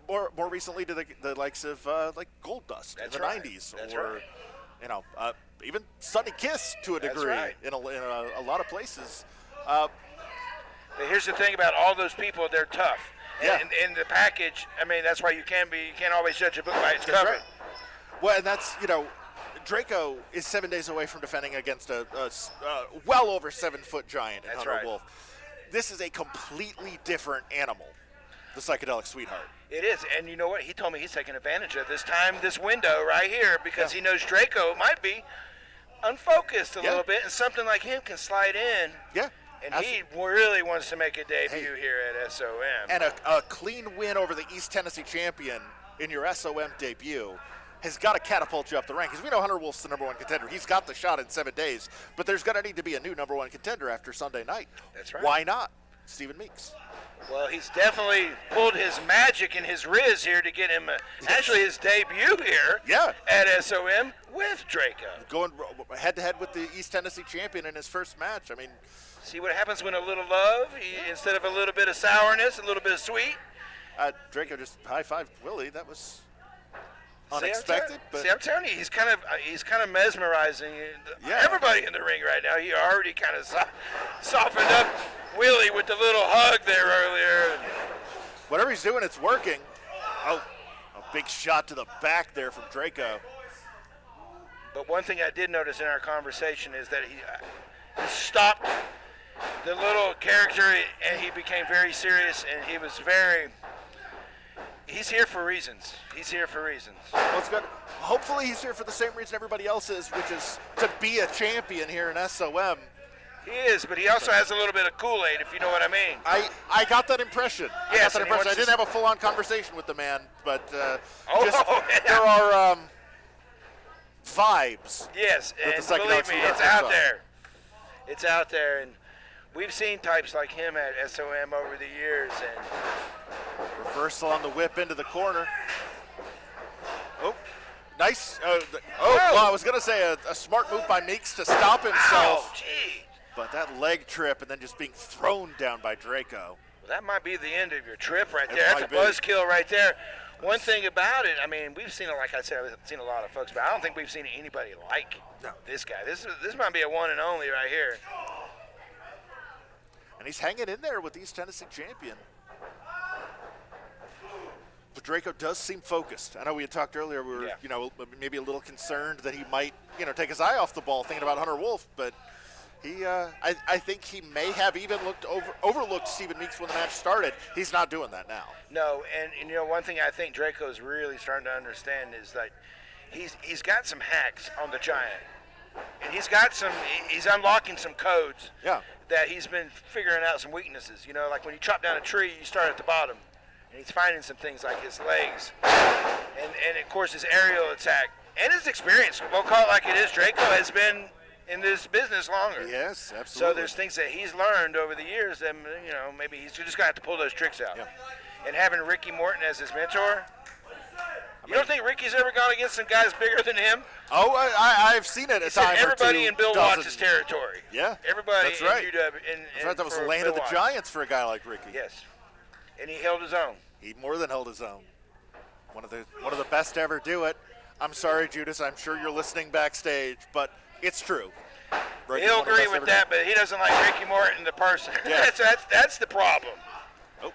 B: more recently to the likes of like Gold Dust
E: That's
B: in the
E: right.
B: 90s,
E: That's
B: or
E: right.
B: even Sunny Kiss to a
E: That's
B: degree
E: right.
B: in a lot of places.
E: But here's the thing about all those people, they're tough.
B: Yeah.
E: And in the package, I mean, that's why you can't always judge a book by its
B: That's
E: cover.
B: right. Well, and that's Draco is 7 days away from defending against a well over 7 foot giant in
E: That's
B: Hunter
E: right.
B: Wolf. This is a completely different animal, the psychedelic sweetheart.
E: It is, and you know what? He told me he's taking advantage of this time, this window right here, because he knows Draco might be unfocused a little bit, and something like him can slide in.
B: Yeah.
E: And he really wants to make a debut here at SOM.
B: And a clean win over the East Tennessee champion in your SOM debut has got to catapult you up the rank. Because we know Hunter Wolf's the #1 contender. He's got the shot in 7 days, but there's going to need to be a new #1 contender after Sunday night.
E: That's right.
B: Why not? Stephen Meeks.
E: Well, he's definitely pulled his magic and his riz here to get him actually his debut here at SOM with Draco.
B: Going head-to-head with the East Tennessee champion in his first match. I mean,
E: see what happens when a little love, instead of a little bit of sourness, a little bit of sweet.
B: Draco just high-fived Willie. That was unexpected.
E: See, I'm telling you, he's kind of mesmerizing everybody in the ring right now. He already kind of softened up Willie with the little hug there earlier.
B: Whatever he's doing, it's working. Oh, a big shot to the back there from Draco.
E: But one thing I did notice in our conversation is that he stopped the little character and he became very serious, and he was he's here for reasons. He's here for reasons.
B: Well, it's good. Hopefully he's here for the same reason everybody else is, which is to be a champion here in SOM.
E: He is, but he also has a little bit of Kool-Aid, if you know what I mean.
B: I got that impression.
E: Yes,
B: I didn't have a full-on conversation with the man, but there are vibes.
E: Yes,
B: that
E: and
B: the psychedelic
E: believe me,
B: sweetheart
E: it's
B: puts
E: out
B: on.
E: there. It's out there, and we've seen types like him at SOM over the years. And
B: Reversal on the whip into the corner. Oh, nice. I was going to say a smart move by Meeks to stop himself.
E: Ow, gee.
B: But that leg trip and then just being thrown down by Draco.
E: Well, that might be the end of your trip right
B: It
E: there.
B: might
E: That's a
B: be.
E: buzzkill right there. One thing about it, I mean, we've seen it, like I said, I've seen a lot of folks, but I don't think we've seen anybody like this guy. This might be a one and only right here.
B: And he's hanging in there with the East Tennessee champion. But Draco does seem focused. I know we had talked earlier, we were, maybe a little concerned that he might, take his eye off the ball thinking about Hunter Wolf, but he, I think he may have even overlooked Stephen Meeks when the match started. He's not doing that now.
E: No, and one thing I think Draco's really starting to understand is that he's got some hacks on the giant. And he's unlocking some codes that he's been figuring out some weaknesses. Like when you chop down a tree, you start at the bottom. And he's finding some things like his legs and of course his aerial attack and his experience. We'll call it like it is. Draco has been in this business longer.
B: Yes, absolutely.
E: So there's things that he's learned over the years that, maybe he's just going to have to pull those tricks out.
B: Yeah.
E: And having Ricky Morton as his mentor, You don't think Ricky's ever gone against some guys bigger than him?
B: Oh, I've seen it a time or two.
E: Everybody in Bill
B: doesn't.
E: Watts' territory.
B: Yeah,
E: Everybody
B: that's right.
E: in UW.
B: That's right. That was the
E: for
B: land
E: Bill
B: of the
E: Watts.
B: Giants for a guy like Ricky.
E: Yes, and he held his own.
B: He more than held his own. One of the best to ever do it. I'm sorry, Judas. I'm sure you're listening backstage, but it's true. Ricky's
E: He'll
B: one of the
E: agree
B: best
E: with
B: ever
E: that, but he doesn't like Ricky Morton, the person.
B: Yeah.
E: that's the problem.
B: Oh,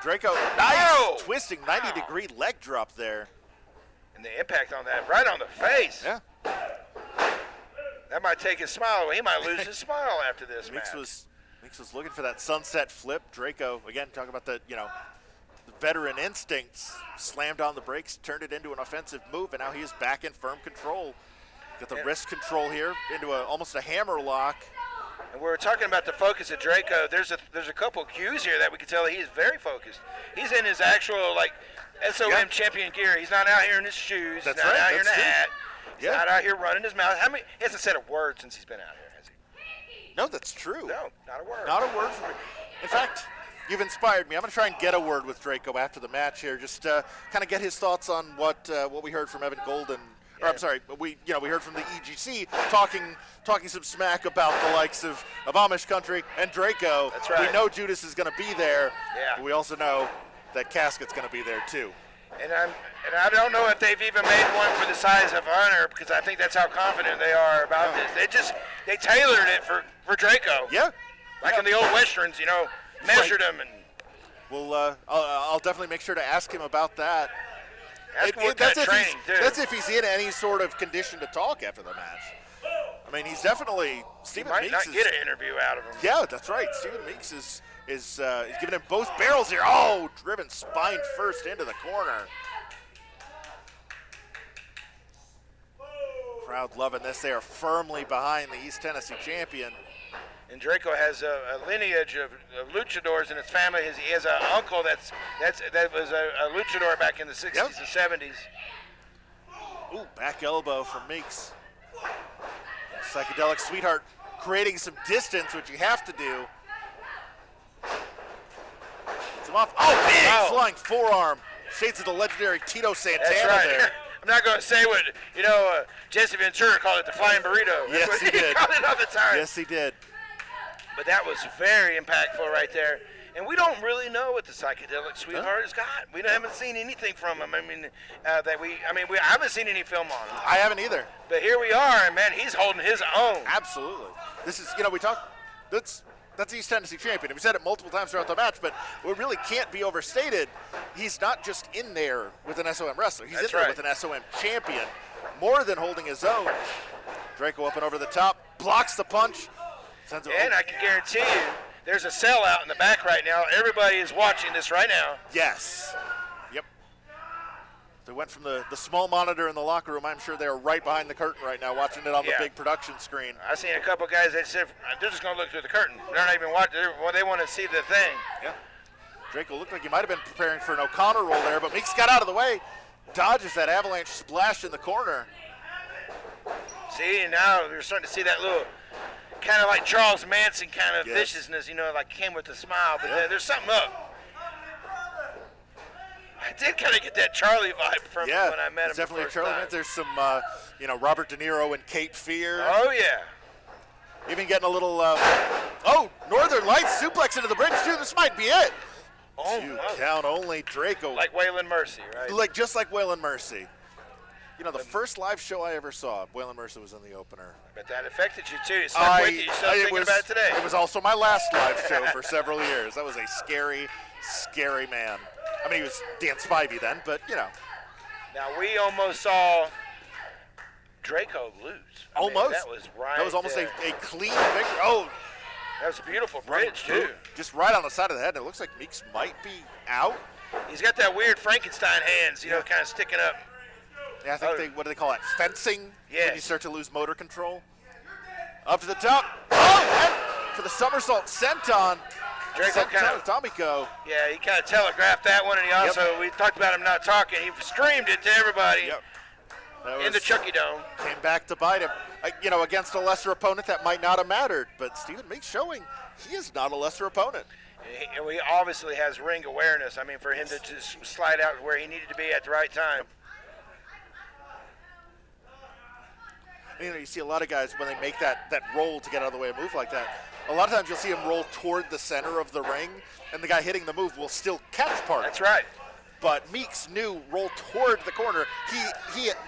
B: Draco, nice
E: Whoa.
B: twisting 90-degree leg drop there.
E: And the impact on that, right on the face.
B: Yeah.
E: That might take his smile away. He might lose his smile after this
B: Meeks
E: match.
B: was looking for that sunset flip. Draco, again, talking about the veteran instincts, slammed on the brakes, turned it into an offensive move, and now he is back in firm control. Got the wrist control here into almost a hammer lock.
E: And we were talking about the focus of Draco. There's a couple cues here that we can tell he is very focused. He's in his actual SOM champion gear. He's not out here in his shoes.
B: That's
E: he's not
B: right,
E: out here in a
B: that's true.
E: hat. He's
B: Yeah.
E: not out here running his mouth. He hasn't said a word since he's been out here, has he?
B: No, that's true.
E: No, not a word.
B: Not a word from me. In fact, you've inspired me. I'm going to try and get a word with Draco after the match here, just kind of get his thoughts on what we heard from Evan Golden. Or I'm sorry, we heard from the EGC talking some smack about the likes of Amish country and Draco.
E: That's right.
B: We know Judas is going to be there.
E: Yeah.
B: But we also know that Casket's going to be there too.
E: And I don't know if they've even made one for the size of Honor, because I think that's how confident they are about this. They tailored it for Draco.
B: Yeah.
E: Like in the old westerns, measured him and.
B: Well, I'll definitely make sure to ask him about that.
E: Ask him what kind of training, too.
B: That's if he's in any sort of condition to talk after the match. I mean, he's definitely
E: He
B: Stephen
E: might
B: Meeks
E: not
B: is,
E: get an interview out of him.
B: Yeah, that's right. Stephen Meeks is giving him both barrels here. Oh, driven spine first into the corner. Crowd loving this. They are firmly behind the East Tennessee champion.
E: And Draco has a lineage of luchadors in his family. He has an uncle that was a luchador back in the 60s and 70s.
B: Ooh, back elbow from Meeks. Psychedelic Sweetheart creating some distance, which you have to do. Some off. Oh, big flying forearm. Shades of the legendary Tito Santana
E: That's right.
B: there.
E: I'm not going to say what, Jesse Ventura called it the flying burrito.
B: Yes,
E: That's
B: he
E: what
B: did.
E: called it all the time.
B: Yes, he did.
E: But that was very impactful right there. And we don't really know what the Psychedelic Sweetheart has got. We haven't seen anything from him. I haven't seen any film on him.
B: I haven't either.
E: But here we are, and man, he's holding his own.
B: Absolutely. This is, we talk, that's the East Tennessee champion. We said it multiple times throughout the match, but what really can't be overstated, he's not just in there with an SOM wrestler. He's in there with an SOM champion, more than holding his own. Draco up and over the top, blocks the punch.
E: And I can guarantee you, there's a sellout in the back right now. Everybody is watching this right now.
B: Yes. Yep. They went from the small monitor in the locker room. I'm sure they're right behind the curtain right now watching it on the big production screen.
E: I've seen a couple guys that said they're just going to look through the curtain. They're not even watching. They want to see the thing.
B: Yeah. Draco looked like he might have been preparing for an O'Connor roll there, but Meeks got out of the way. Dodges that avalanche splash in the corner.
E: See, now we're starting to see that little kind of like Charles Manson kind of viciousness, like came with a smile, but there's something up. I did kind of get that Charlie vibe from him when I met him.
B: Definitely
E: the
B: a
E: first
B: Charlie.
E: time.
B: There's some, Robert De Niro and Cape Fear.
E: Oh yeah.
B: Even getting a little, Northern Lights suplex into the bridge too. This might be it.
E: Oh,
B: 2 count only. Draco.
E: Like Waylon Mercy, right?
B: Just like Waylon Mercy. The first live show I ever saw, Waylon Mercy was in the opener.
E: But that affected you too. It stuck with you. You're still thinking about it today.
B: It was also my last live show for several years. That was a scary, scary man. I mean, he was Dan Spivey then, but
E: Now we almost saw Draco lose.
B: Almost.
E: That was right.
B: That was almost a clean victory. Oh,
E: that was a beautiful bridge too.
B: Just right on the side of the head. And it looks like Meeks might be out.
E: He's got that weird Frankenstein hands, kind of sticking up.
B: Yeah, I think what do they call it? Fencing?
E: Yes.
B: When you start to lose motor control. Up to the top. Oh, and for the somersault senton.
E: Draco kind of
B: Tomiko.
E: Yeah, he kind of telegraphed that one, and he also we talked about him not talking. He screamed it to everybody in the Chucky Dome.
B: Came back to bite him. Against a lesser opponent, that might not have mattered. But Stephen Meeks showing he is not a lesser opponent.
E: And he obviously has ring awareness. I mean, for him to just slide out where he needed to be at the right time.
B: You know, you see a lot of guys when they make that roll to get out of the way of a move like that. A lot of times you'll see him roll toward the center of the ring, and the guy hitting the move will still catch part of it.
E: That's right.
B: But Meeks knew roll toward the corner.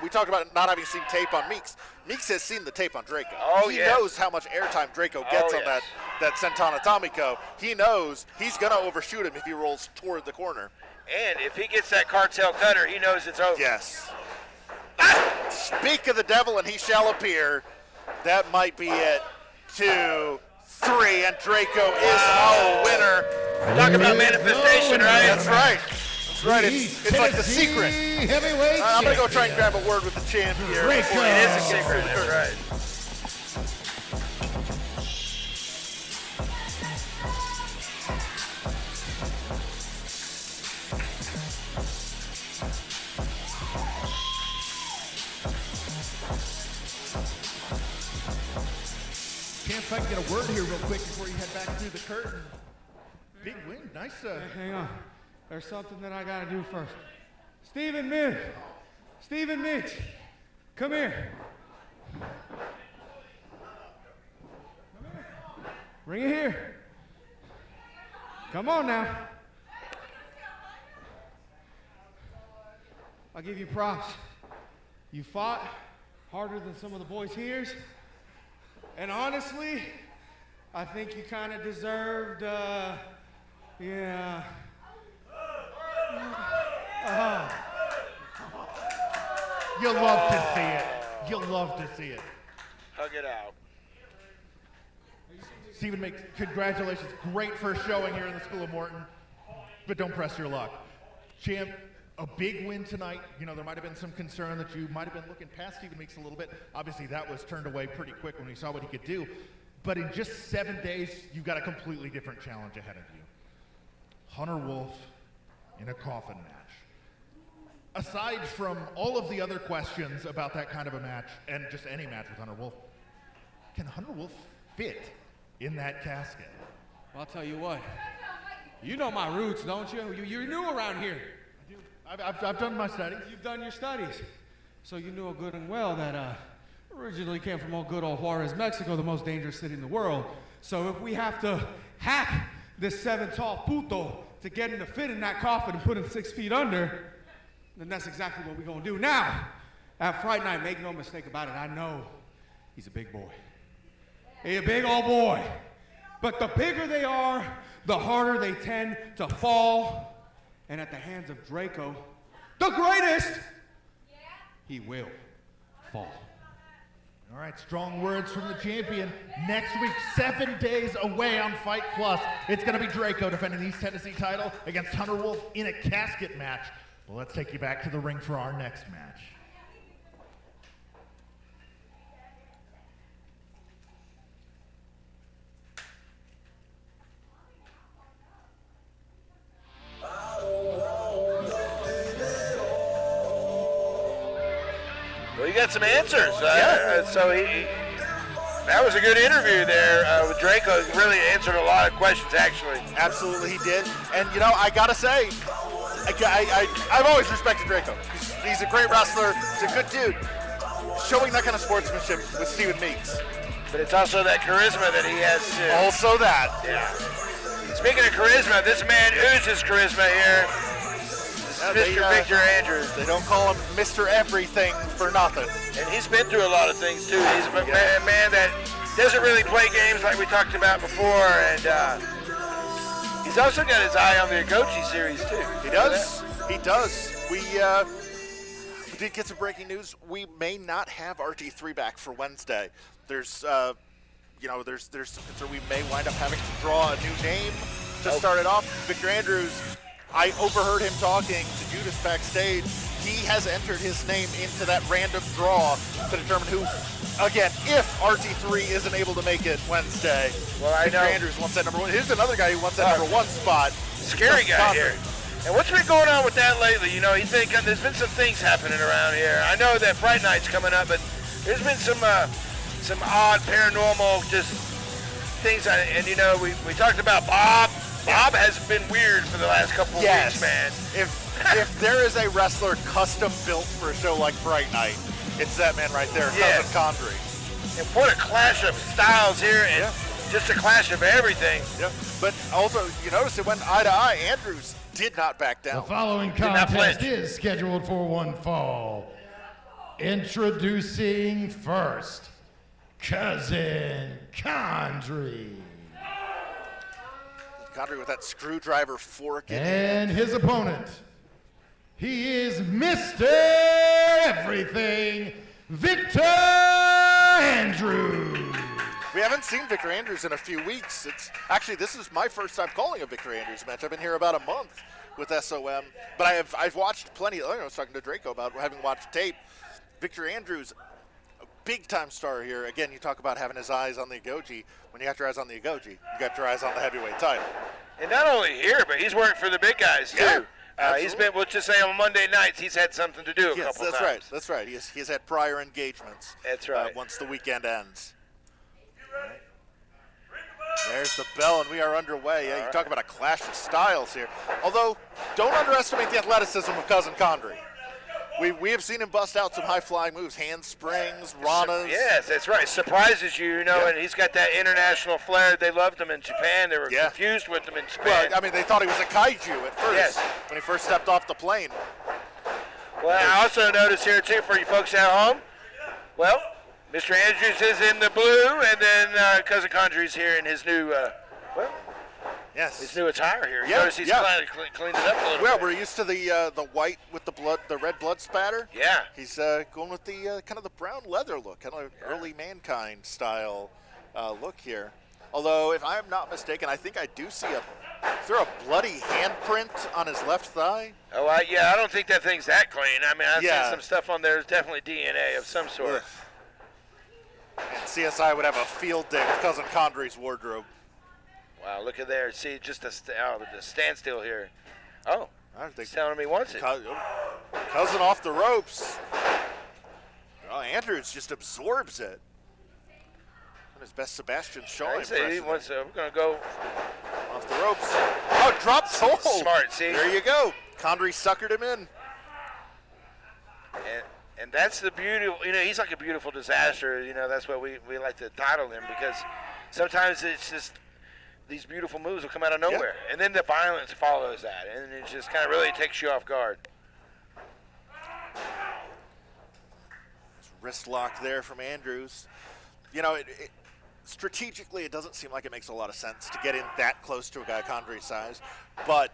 B: We talked about not having seen tape on Meeks. Meeks has seen the tape on Draco.
E: Oh,
B: he
E: yes.
B: knows how much airtime Draco gets on that Senton Atomico. He knows he's going to overshoot him if he rolls toward the corner.
E: And if he gets that cartel cutter, he knows it's over.
B: Yes. Speak of the devil and he shall appear. That might be it. 2, 3, and Draco is our winner.
E: Talk about manifestation, right?
B: That's right. That's right. It's like the secret.
F: Heavyweight
B: I'm going to go try and grab a word with the champ here.
F: Draco.
E: It is a secret, that's right.
A: Champ, if I can get a word here real quick before you head back through the curtain.
F: Big win. Nice.
A: Hang on. There's something that I gotta do first. Stephen Mitch, come here. Bring it here. Come on now. I'll give you props. You fought harder than some of the boys here. And honestly, I think you kind of deserved,
F: You'll love to see it. You'll love to see it.
E: Hug it out.
F: Stephen Meeks, congratulations. Great first showing here in the School of Morton, but don't press your luck. Champ, a big win tonight. You know, there might have been some concern that you might have been looking past Stephen Meeks a little bit. Obviously, that was turned away pretty quick when we saw what he could do. But in just 7 days, you've got a completely different challenge ahead of you. Hunter Wolf in a coffin match. Aside from all of the other questions about that kind of a match, and just any match with Hunter Wolf, can Hunter Wolf fit in that casket?
A: Well, I'll tell you what. You know my roots, don't you? You're new around here.
F: I've done my studies.
A: You've done your studies. So you knew good and well that originally came from old good old Juarez, Mexico, the most dangerous city in the world. So if we have to hack this 7-tall puto to get him to fit in that coffin and put him 6 feet under, then that's exactly what we're going to do. Now, at Fright Night, make no mistake about it, I know he's a big boy. He's a big old boy. But the bigger they are, the harder they tend to fall. And at the hands of Draco, the greatest, he will fall.
F: All right, strong words from the champion. Next week, 7 days away on Fight Plus, it's going to be Draco defending the East Tennessee title against Hunter Wolf in a casket match. Well, let's take you back to the ring for our next match.
E: Well, you got some answers. So that was a good interview there with Draco. He really answered a lot of questions, actually.
B: Absolutely, he did. And, you know, I got to say, I've always respected Draco. He's a great wrestler. He's a good dude. Showing that kind of sportsmanship with Stephen Meeks.
E: But it's also that charisma that he has, too.
B: Also that.
E: Yeah. Speaking of charisma, this man oozes charisma here. Mr. Victor Andrews.
B: They don't call him Mr. Everything for nothing.
E: And he's been through a lot of things, too. He's a man that doesn't really play games like we talked about before. And he's also got his eye on the Agochi series, too.
B: He does. He does. We did get some breaking news. We may not have RT3 back for Wednesday. There's some concern we may wind up having to draw a new name to start it off. Victor Andrews, I overheard him talking to Judas backstage. He has entered his name into that random draw to determine who, again, if RT3 isn't able to make it Wednesday.
E: Well, I
B: Victor
E: know.
B: Andrews wants that number one. Here's another guy who wants that number one spot.
E: Scary guy here. And what's been going on with that lately? You know, there's been some things happening around here. I know that Fright Night's coming up, but there's been some odd paranormal just things. And you know, we talked about Bob. Bob has been weird for the last couple of weeks, man.
B: If there is a wrestler custom built for a show like Fright Night, It's that man right there,
E: Yes.
B: Cousin Conre.
E: And what a clash of styles here, and just a clash of everything.
B: Yep. But also, you notice it went eye to eye. Andrews did not back
F: The
B: down.
F: following
E: not
F: contest
E: flinch.
F: is scheduled for one fall. Introducing first, Cousin Conre.
B: Conre with that screwdriver fork in
F: And his opponent, he is Mr. Everything, Victor Andrews.
B: We haven't seen Victor Andrews in a few weeks. Actually, this is my first time calling a Victor Andrews match. I've been here about a month with SOM, but I've watched plenty. I was talking to Draco about having watched tape. Victor Andrews, a big-time star here. Again, you talk about having his eyes on the Agoji. When you got your eyes on the Agoji, you got your eyes on the heavyweight title.
E: And not only here, but he's worked for the big guys, too.
B: Yeah,
E: He's
B: absolutely.
E: been, we'll just say on Monday nights, he's had something to do a
B: Yes,
E: couple
B: that's
E: times.
B: right. That's right. He's had prior engagements.
E: That's right.
B: Once the weekend ends. There's the bell, and we are underway. Yeah, you talk about a clash of styles here. Although, don't underestimate the athleticism of Cousin Conre. We have seen him bust out some high-flying moves, handsprings, ranas.
E: Yes, that's right. Surprises you,
B: Yeah.
E: and he's got that international flair. They loved him in Japan. They were
B: Yeah.
E: confused with him in
B: Well,
E: Japan.
B: I mean, they thought he was a kaiju at first
E: Yes.
B: when he first stepped off the plane.
E: Well, I also noticed here, too, for you folks at home, well, Mr. Andrews is in the blue, and then Cousin Conre's here in his new,
B: Yes.
E: his new attire here. You
B: Yeah,
E: notice he's
B: yeah.
E: cleaned it up a little
B: Well,
E: bit.
B: we're used to the white with the red blood spatter.
E: Yeah.
B: He's going with the kind of the brown leather look, kind of early Mankind style look here. Although, if I'm not mistaken, I think I do see is there a bloody handprint on his left thigh?
E: Oh, I don't think that thing's that clean. I mean, I've
B: Yeah.
E: seen some stuff on there. There's definitely DNA of some sort.
B: Ugh. And CSI would have a field day with Cousin Conre's wardrobe.
E: Wow, look at there. See, just the standstill here. Oh,
B: I think
E: he's telling me he wants it.
B: Cousin off the ropes. Oh, Andrews just absorbs it. And his best Sebastian Shaw
E: I say he
B: impression
E: wants. We're gonna go.
B: off the ropes. Oh, drop hold.
E: Smart, see?
B: There you go. Conre suckered him in.
E: And that's the beauty. He's like a beautiful disaster. That's what we like to title him, because sometimes it's just these beautiful moves will come out of nowhere, and then the violence follows that, and it just kind of really takes you off guard.
B: Wrist lock there from Andrews. Strategically, it doesn't seem like it makes a lot of sense to get in that close to a guy Conre's size, but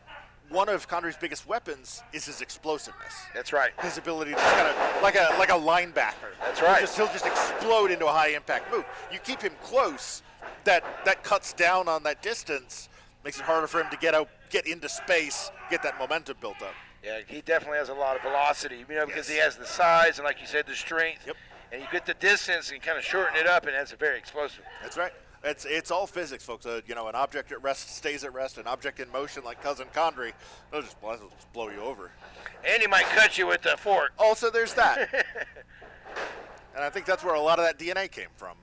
B: one of Conre's biggest weapons is his explosiveness.
E: That's right.
B: His ability to just kind of like a linebacker.
E: That's right.
B: He'll just explode into a high impact move. You keep him close, that cuts down on that distance, makes it harder for him to get into space, get that momentum built up.
E: Yeah, he definitely has a lot of velocity, because
B: Yes.
E: he has the size and, like you said, the strength.
B: Yep.
E: And you get the distance and kind of shorten it up, and that's very explosive.
B: That's right. It's all physics, folks. An object at rest stays at rest. An object in motion, like Cousin Conre, they'll just blow you over.
E: And he might cut you with the fork.
B: Also, there's that. And I think that's where a lot of that DNA came from.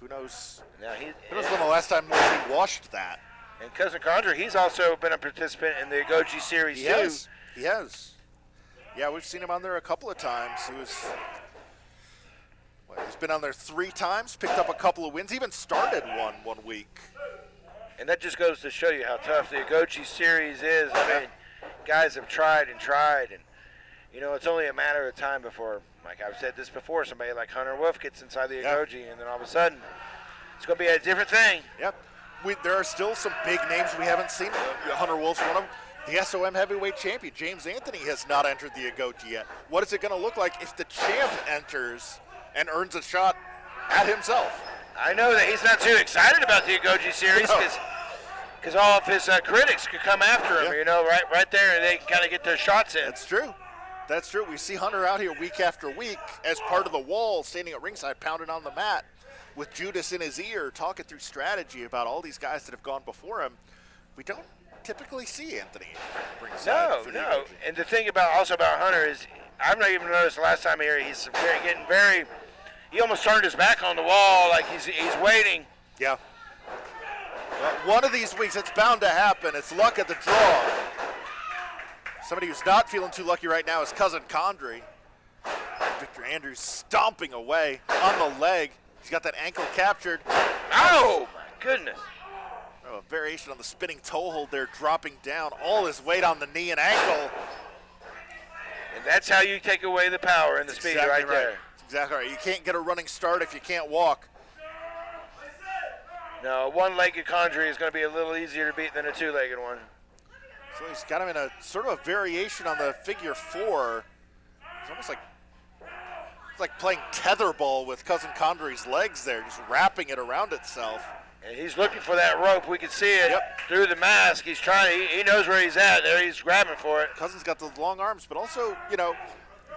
B: Who knows?
E: Now
B: Who knows when the last time he washed that?
E: and Cousin Conre, he's also been a participant in the Agoji series
B: He
E: too.
B: has. He has. Yeah, we've seen him on there a couple of times. He's been on there 3 times, picked up a couple of wins, even started one week.
E: And that just goes to show you how tough the Agoji series is. I mean, guys have tried and tried, and it's only a matter of time before, like I've said this before, somebody like Hunter Wolf gets inside the Agoji, and then all of a sudden, it's going to be a different thing.
B: Yep. There are still some big names we haven't seen. Hunter Wolf's one of them. The SOM heavyweight champion, James Anthony, has not entered the Agoji yet. What is it going to look like if the champ enters and earns a shot at himself?
E: I know that he's not too excited about the Agoji series because all of his critics could come after him, right there, and they can kind of get their shots in.
B: That's true. That's true. We see Hunter out here week after week as part of the wall, standing at ringside, pounding on the mat with Judas in his ear, talking through strategy about all these guys that have gone before him. We don't typically see Anthony ringside.
E: No. And the thing about Hunter is, I've not even noticed the last time here, he's getting very, he almost turned his back on the wall, like he's waiting.
B: Yeah. Well, one of these weeks, it's bound to happen. It's luck of the draw. Somebody who's not feeling too lucky right now is Cousin Conre. Victor Andrews stomping away on the leg. He's got that ankle captured.
E: Oh, my goodness.
B: A variation on the spinning toe hold there, dropping down all his weight on the knee and ankle.
E: And that's how you take away the power and the speed
B: Exactly
E: right there.
B: That's exactly right. You can't get a running start if you can't walk.
E: No, a one-legged Conre is going to be a little easier to beat than a two-legged one.
B: So he's got him in a sort of a variation on the figure 4. It's almost like playing tetherball with Cousin Conre's legs there, just wrapping it around itself.
E: And he's looking for that rope. We can see it through the mask. He's trying. He knows where he's at. There, he's grabbing for it.
B: Cousin's got the long arms, but also,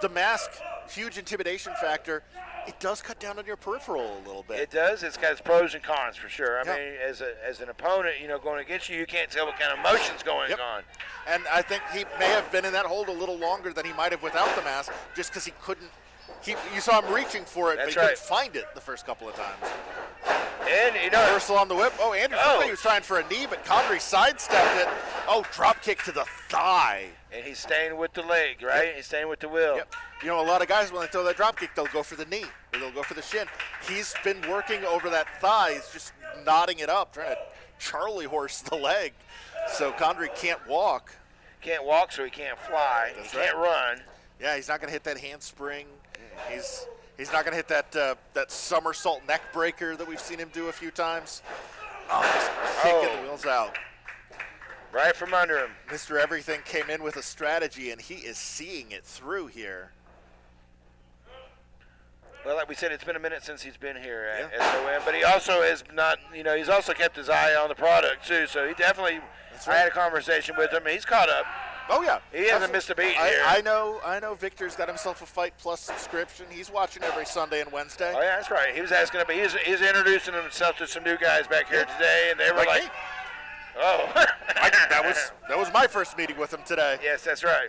B: the mask, huge intimidation factor. It does cut down on your peripheral a little bit.
E: It does. It's got its pros and cons for sure. I mean, as an opponent, going against you, you can't tell what kind of motion's going on.
B: And I think he may have been in that hold a little longer than he might have without the mask, just because he couldn't. You saw him reaching for it, but he couldn't find it the first couple of times.
E: And
B: reversal on the whip. Oh, Andrews thought he was trying for a knee, but Conre sidestepped it. Oh, drop kick to the thigh.
E: And he's staying with the leg, right? He's staying with the will.
B: Yep. A lot of guys, when they throw that drop kick, they'll go for the knee or they'll go for the shin. He's been working over that thigh. He's just knotting it up, trying to Charlie horse the leg. So Conre can't walk.
E: Can't walk, so he can't fly. He can't run.
B: Yeah, he's not going to hit that handspring. He's not going to hit that somersault neck breaker that we've seen him do a few times. Oh, just kicking the wheels out.
E: Right from under him.
B: Mr. Everything came in with a strategy, and he is seeing it through here.
E: Well, like we said, it's been a minute since he's been here at SOM, but he also has not, he's also kept his eye on the product, too, so he definitely, I had a conversation with him, and he's caught up.
B: Oh, yeah.
E: He hasn't missed a beat here.
B: I know Victor's got himself a Fight Plus subscription. He's watching every Sunday and Wednesday.
E: Oh, yeah, that's right. He was asking about, he's introducing himself to some new guys back here today, and they were like oh.
B: that was my first meeting with him today.
E: Yes, that's right.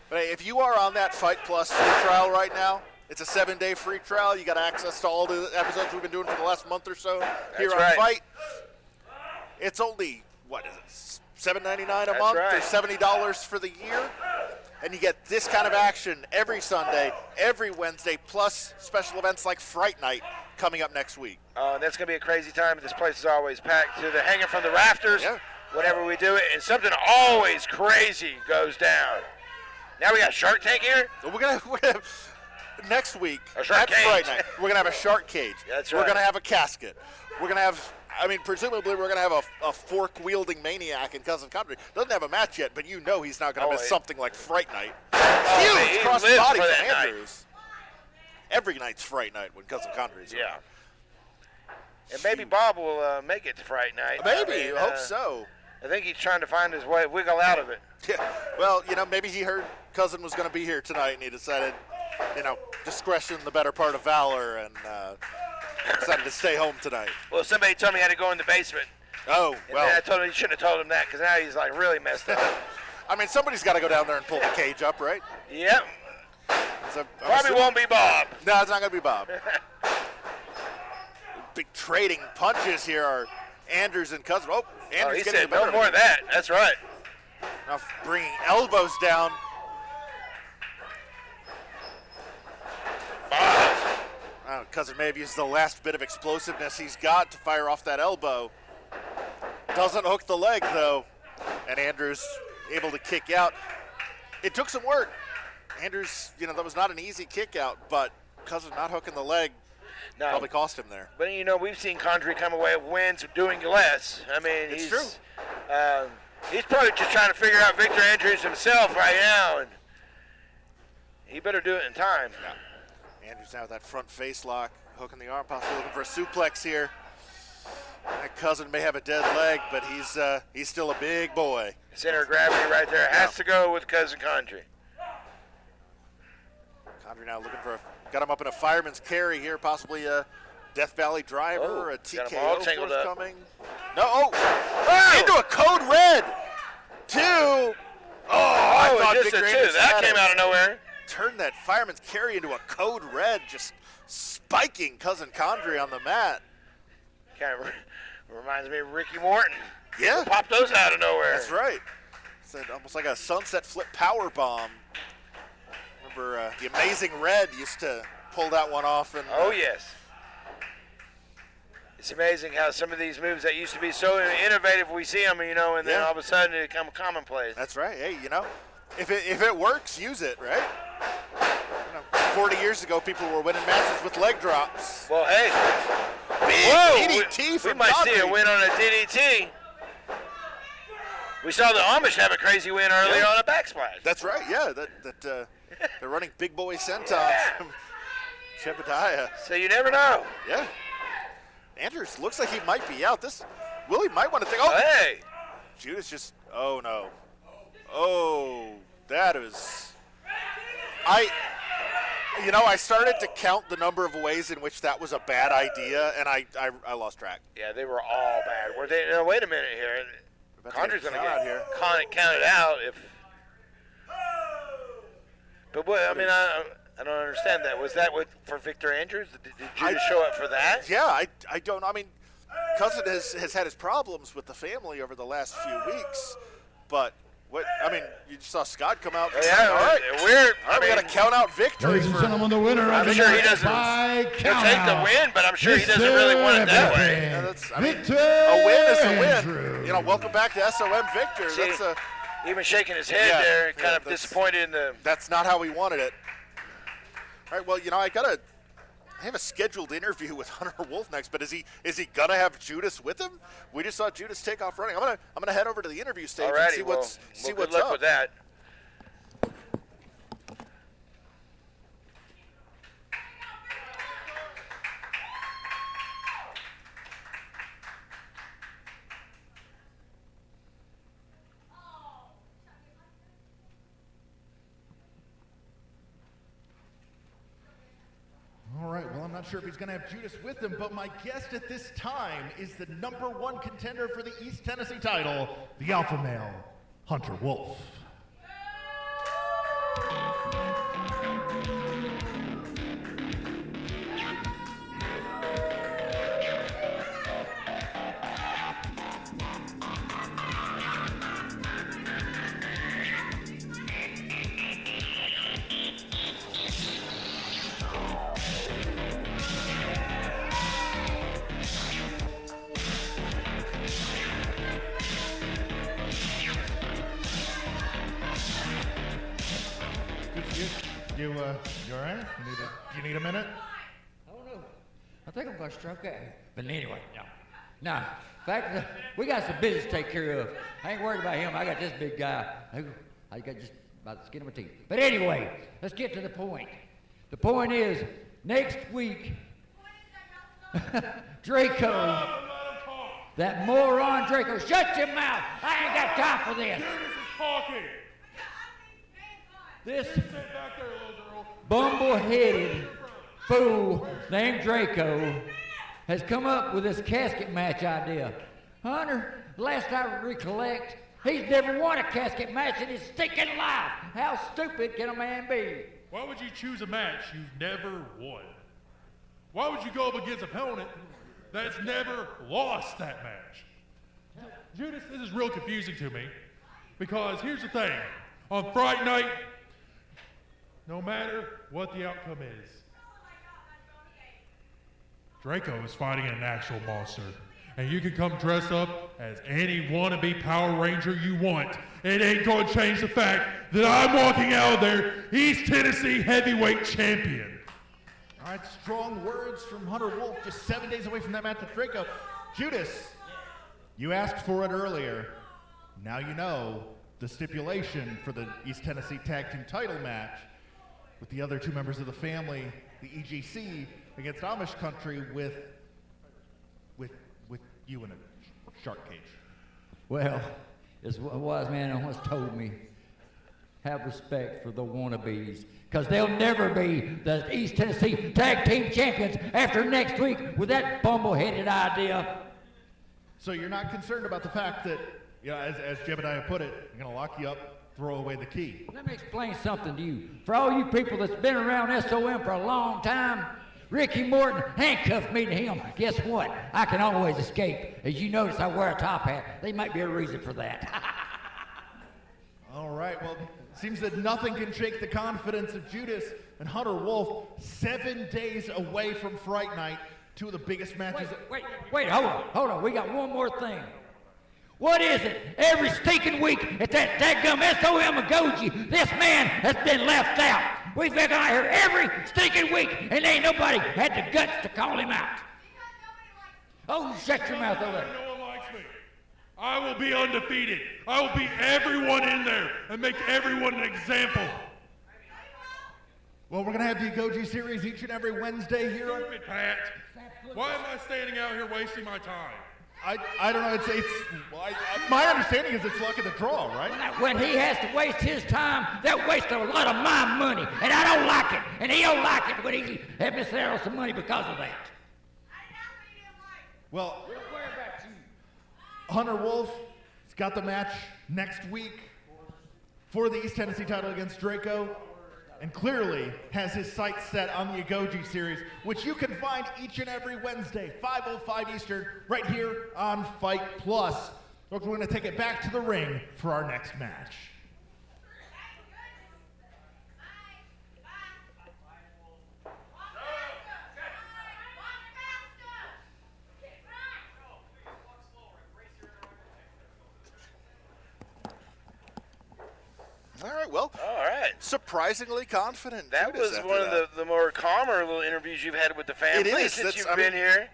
B: But hey, if you are on that Fight Plus free trial right now, it's a 7-day free trial. You got access to all the episodes we've been doing for the last month or so here on Fight. It's only, what is it, $7.99 a month or $70 for the year? And you get this kind of action every Sunday, every Wednesday, plus special events like Fright Night coming up next week.
E: And that's going to be a crazy time. This place is always packed to the hanging from the rafters whenever we do it, and something always crazy goes down. Now we got Shark Tank here?
B: We're gonna next week,
E: a shark cage.
B: Fright Night, we're going to have a shark cage.
E: That's right.
B: We're going to have a casket. We're going to have, presumably we're going to have a fork-wielding maniac in Cousin Conre. Doesn't have a match yet, but he's not going to miss something like Fright Night. Huge cross-body from Andrews. Every night's Fright Night when Cousin Conre's here.
E: And maybe Bob will make it to Fright Night.
B: Maybe, I hope so.
E: I think he's trying to find his way, wiggle out of it.
B: Yeah, well, maybe he heard Cousin was going to be here tonight and he decided, discretion the better part of valor, and decided to stay home tonight.
E: Well, somebody told me I had to go in the basement.
B: Oh, well.
E: And I told him he shouldn't have told him that, because now he's like really messed up.
B: Somebody's got to go down there and pull the cage up, right?
E: Yep.
B: So,
E: probably won't be Bob.
B: No, it's not going to be Bob. Big trading punches here are Andrews and Cousin. Oh, Andrews
E: he
B: getting
E: said
B: the better
E: no more of that. That's right.
B: Now bringing elbows down. Cousin may have used the last bit of explosiveness he's got to fire off that elbow. Doesn't hook the leg, though. And Andrews able to kick out. It took some work. Andrews, that was not an easy kick out, but Cousin not hooking the leg probably cost him there.
E: But, we've seen Conre come away with wins doing less.
B: It's true.
E: He's probably just trying to figure out Victor Andrews himself right now, and he better do it in time.
B: Yeah. Andrews now with that front face lock, hooking the arm, possibly looking for a suplex here. That Cousin may have a dead leg, but he's still a big boy.
E: Center of gravity right there has to go with Cousin Conre.
B: Conre now looking got him up in a fireman's carry here, possibly a Death Valley driver or a TKO forthcoming. No, into a code red. 2. I thought
E: just a 2. That came out of nowhere.
B: Turned that fireman's carry into a code red, just spiking Cousin Conre on the mat.
E: Kind of reminds me of Ricky Morton.
B: Yeah.
E: Pop those out of nowhere.
B: That's right. It's almost like a sunset flip power bomb. remember the Amazing Red used to pull that one off. And,
E: Oh, yes. It's amazing how some of these moves that used to be so innovative, we see them, and then all of a sudden they become commonplace.
B: That's right. Hey, if it works, use it, right? 40 years ago, people were winning matches with leg drops.
E: Well, hey.
B: Big DDT
E: we
B: from
E: might see a
B: Conre.
E: win on a DDT. We saw the Amish have a crazy win earlier on a backsplash.
B: That's right, yeah. They're running big boy senton from Jebediah.
E: So you never know.
B: Yeah. Andrews looks like he might be out. Willie might want to think,
E: Hey.
B: Judas just, oh no. Oh, that is, I started to count the number of ways in which that was a bad idea, and I lost track.
E: Yeah, they were all bad. Were they? No, wait a minute here. Conre's going to
B: out
E: get
B: here.
E: counted out if. But what? I mean, I don't understand that. Was that for Victor Andrews? Did Judas show up for that?
B: Yeah, I don't. I mean, Cousin has had his problems with the family over the last few weeks, but you just saw Scott come out.
E: Yeah,
B: all right,
E: weird.
B: we got to count out victory.
F: Ladies and
B: for
F: gentlemen, the winner of
E: I'm
F: the
E: sure he
F: match
E: doesn't.
F: by
E: He'll take the
F: countout,
E: win, but I'm sure he doesn't
F: Mr.
E: really want it that way.
F: Everything,
B: Yeah,
F: Victor
B: a win is a win.
F: Andrews.
B: Welcome back to SOM Victor.
E: See,
B: That's
E: even shaking his head
B: Yeah,
E: there, kind
B: yeah,
E: of
B: that's-
E: disappointed in the.
B: that's not how we wanted it. All right, well, I have a scheduled interview with Hunter Wolf next, but is he gonna have Judas with him? We just saw Judas take off running. I'm gonna head over to the interview stage and
E: Alrighty,
B: see
E: well,
B: what's
E: good luck
B: up.
E: with that.
A: All right, well, I'm not sure if he's going to have Judas with him, but my guest at this time is the #1 contender for the East Tennessee title, the alpha male, Hunter Wolf.
F: You all right? You need a minute?
D: I don't know. I think I'm going to stroke out. But anyway, no. Nah, in fact, we got some business to take care of. I ain't worried about him. I got this big guy. I got just about the skin of my teeth. But anyway, let's get to the point. The point is, next week, Draco, that moron Draco, shut your mouth. I ain't got time for this.
C: Talking.
D: This
C: Sit back there, little girl.
D: bumble-headed fool named Draco has come up with this casket match idea. Hunter, last I recollect, he's never won a casket match in his stinking life. How stupid can a man be?
C: Why would you choose a match you've never won? Why would you go up against an opponent that's never lost that match? Judas, this is real confusing to me because here's the thing. On Friday night, no matter what the outcome is, Draco is fighting an actual monster. And you can come dress up as any wannabe Power Ranger you want. It ain't gonna change the fact that I'm walking out of there East Tennessee heavyweight champion.
A: All right, strong words from Hunter Wolf, just 7 days away from that match with Draco. Judas, you asked for it earlier. Now you know the stipulation for the East Tennessee Tag Team title match with the other two members of the family, the EGC, against Amish Country with you in a shark cage.
D: Well, as a wise man once told me, have respect for the wannabes, because they'll never be the East Tennessee Tag Team Champions after next week with that bumble-headed idea.
A: So you're not concerned about the fact that, as Jebediah put it, you're going to lock you up, throw away the key.
D: Let me explain something to you. For all you people that's been around SOM for a long time, Ricky Morton handcuffed me to him. Guess what? I can always escape. As you notice, I wear a top hat. There might be a reason for that.
A: All right, well,
G: Seems that nothing can shake the confidence of Judas and Hunter Wolf 7 days away from Fright Night, two of the biggest matches.
D: Wait, hold on. We got one more thing. What is it? Every stinking week at that dadgum SOM Agoji, this man has been left out. We've been out here every stinking week, and ain't nobody had the guts to call him out. Oh, shut your mouth over there.
C: No one likes me. I will be undefeated. I will beat everyone in there and make everyone an example.
G: Well, we're going to have the Agoji series each and every Wednesday here on...
C: Stupid Pat. Why am I standing out here wasting my time?
G: I don't know, my understanding is it's luck of the draw, right?
D: When he has to waste his time, that wastes a lot of my money, and I don't like it, and he don't like it when he has me settle some money because of that.
G: Well, Hunter Wolf has got the match next week for the East Tennessee title against Draco, and clearly has his sights set on the Agoji series, which you can find each and every Wednesday, 5:05 Eastern, right here on Fight Plus. We're going to take it back to the ring for our next match.
B: All right, well, surprisingly confident.
E: That
B: Judas
E: was
B: after
E: one
B: that.
E: of the more calmer little interviews you've had with the family
B: It is.
E: since
B: That's-
E: you've been here.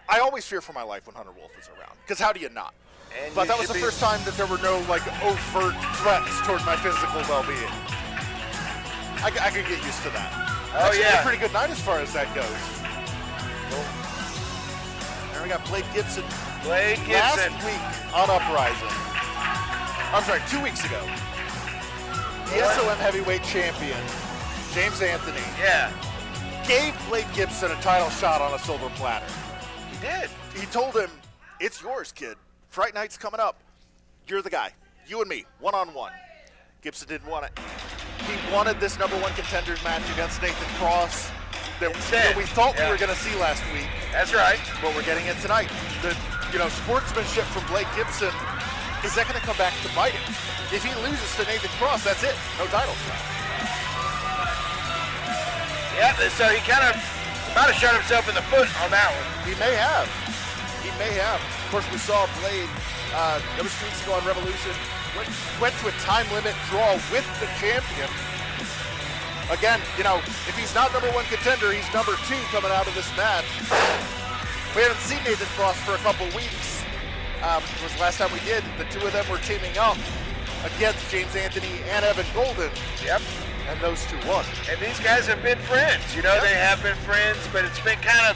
B: I always fear for my life when Hunter Wolf is around, because how do you not?
E: And
B: But
E: you
B: that was
E: should
B: the
E: be-
B: first time that there were no like overt threats toward my physical well-being. I could get used to that.
E: Oh,
B: Actually,
E: yeah.
B: a pretty good night as far as that goes. There we got Blake Gibson.
E: Blake Gibson.
B: Last week on Uprising. I'm sorry, 2 weeks ago. The SOM heavyweight champion, James Anthony,
E: Yeah,
B: gave Blake Gibson a title shot on a silver platter.
E: he did.
B: He told him, "It's yours, kid. Fright Night's coming up. You're the guy. You and me, one-on-one." Gibson didn't want it. He wanted this #1 contenders match against Nathan Cross that
E: Instead,
B: we thought we
E: yeah.
B: were going to see last week,
E: That's right.
B: but we're getting it tonight. The sportsmanship from Blake Gibson, is that going to come back to bite him? If he loses to Nathan Cross, that's it. No title shot.
E: Yeah, so he kind of might have shot himself in the foot on that one.
B: He may have. He may have. Of course, we saw Blade, it was 2 weeks ago on Revolution, went to a time limit draw with the champion. Again, if he's not #1 contender, he's #2 coming out of this match. We haven't seen Nathan Cross for a couple weeks. It was the last time we did. The two of them were teaming up against James Anthony and Evan Golden.
E: Yep.
B: And those two won.
E: And these guys have been friends. They have been friends, but it's been kind of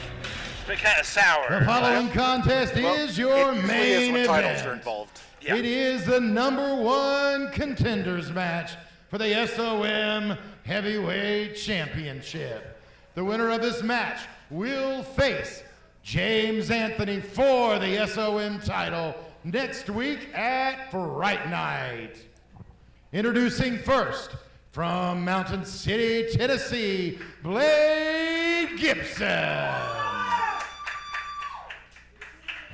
E: sour.
F: The following contest is your
B: It usually
F: main
B: is when titles are
F: event.
B: involved.
E: Yeah.
F: It is the #1 contenders match for the SOM Heavyweight Championship. The winner of this match will face James Anthony for the SOM title next week at Fright Night. Introducing first, from Mountain City, Tennessee, Blade Gibson.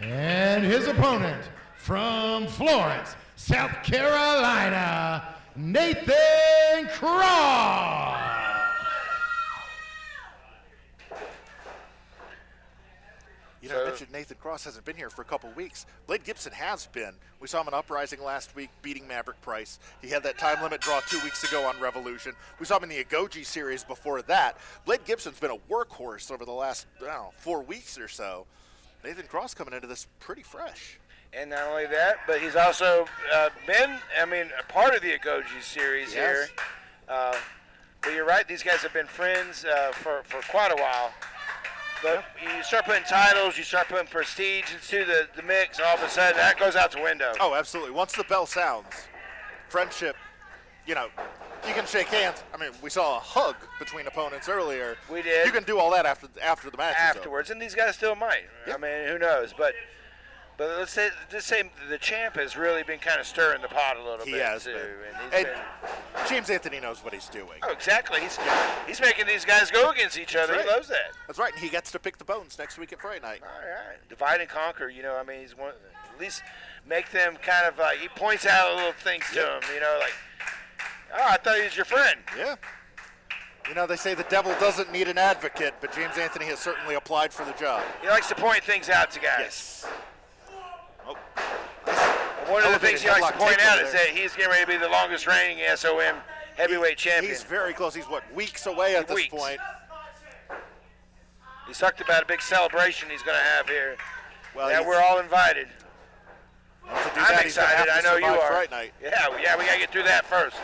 F: And his opponent, from Florence, South Carolina, Nathan Cross.
B: I mentioned Nathan Cross hasn't been here for a couple weeks. Blade Gibson has been. We saw him in Uprising last week, beating Maverick Price. He had that time limit draw 2 weeks ago on Revolution. We saw him in the Agoji series before that. Blade Gibson's been a workhorse over the last, 4 weeks or so. Nathan Cross coming into this pretty fresh.
E: And not only that, but he's also been, a part of the Agoji series here. But you're right, these guys have been friends for quite a while. But you start putting titles, you start putting prestige into the mix, all of a sudden that goes out the window.
B: Oh, absolutely. Once the bell sounds, friendship, you can shake hands. We saw a hug between opponents earlier.
E: We did.
B: You can do all that after the match is over.
E: Afterwards, and these guys still might.
B: Yep.
E: Who knows? But let's say the champ has really been kind of stirring the pot a little bit.
B: He has
E: too.
B: been.
E: And he's
B: And
E: been.
B: James Anthony knows what he's doing.
E: Oh, exactly. He's making these guys go against each other.
B: That's
E: He
B: right.
E: loves that.
B: That's right, and he gets to pick the bones next week at Friday night.
E: All right. Divide and conquer. He's one. At least make them kind of. He points out little things to them. Oh, I thought he was your friend.
B: Yeah. You know, they say the devil doesn't need an advocate, but James Anthony has certainly applied for the job.
E: He likes to point things out to guys.
B: Yes. Oh.
E: One of the things he likes to point out is
B: there.
E: that he's getting ready to be the longest reigning SOM heavyweight champion.
B: He's very close. He's, what, weeks away at this point.
E: He's talked about a big celebration he's going to have here.
B: Well,
E: yeah, we're all invited.
B: Well, to do
E: I'm
B: that, he's gonna
E: excited.
B: have
E: I
B: to
E: know you
B: survive
E: are.
B: Fright Night.
E: Yeah, we got to get through that first.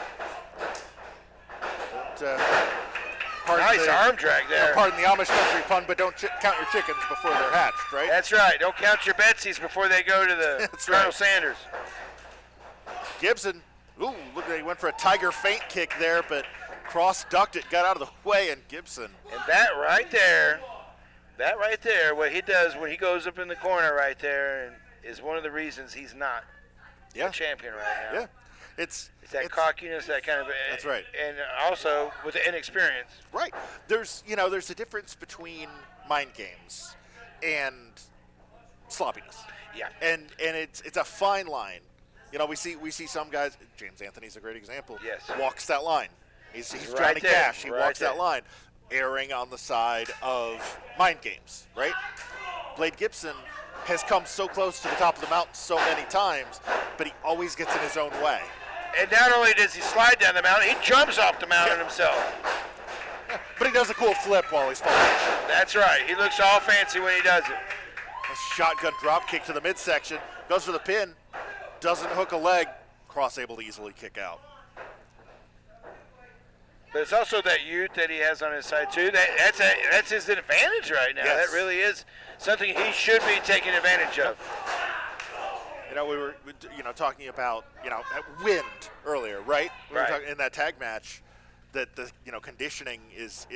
B: Pardon
E: Nice
B: the,
E: arm drag there.
B: Pardon the Amish country pun, but don't count your chickens before they're hatched, right?
E: That's right. Don't count your Betsies before they go to the
B: That's
E: Colonel
B: right.
E: Sanders.
B: Gibson, ooh, look at he went for a tiger feint kick there, but Cross ducked it, got out of the way, and Gibson.
E: And that right there, what he does when he goes up in the corner right there, and is one of the reasons he's not a champion right now.
B: Yeah, it's
E: that cockiness, that kind of.
B: That's right.
E: And also with the inexperience.
B: Right. There's a difference between mind games and sloppiness.
E: Yeah.
B: And it's a fine line. You know, we see some guys. James Anthony's a great example.
E: Yes.
B: Walks that line. He's
E: right
B: trying to
E: there,
B: cash. He
E: right
B: walks
E: there.
B: that line, erring on the side of mind games. Right. Blade Gibson has come so close to the top of the mountain so many times, but he always gets in his own way.
E: And not only does he slide down the mountain, he jumps off the mountain himself.
B: Yeah. But he does a cool flip while he's falling.
E: That's right. He looks all fancy when he does it.
B: A shotgun drop kick to the midsection. Goes for the pin. Doesn't hook a leg. Cross able to easily kick out.
E: But it's also that youth that he has on his side too. That's his advantage right now.
B: Yes.
E: That really is something he should be taking advantage of.
B: You know, we were talking about wind earlier, right? We were
E: Right.
B: talking in that tag match that the conditioning is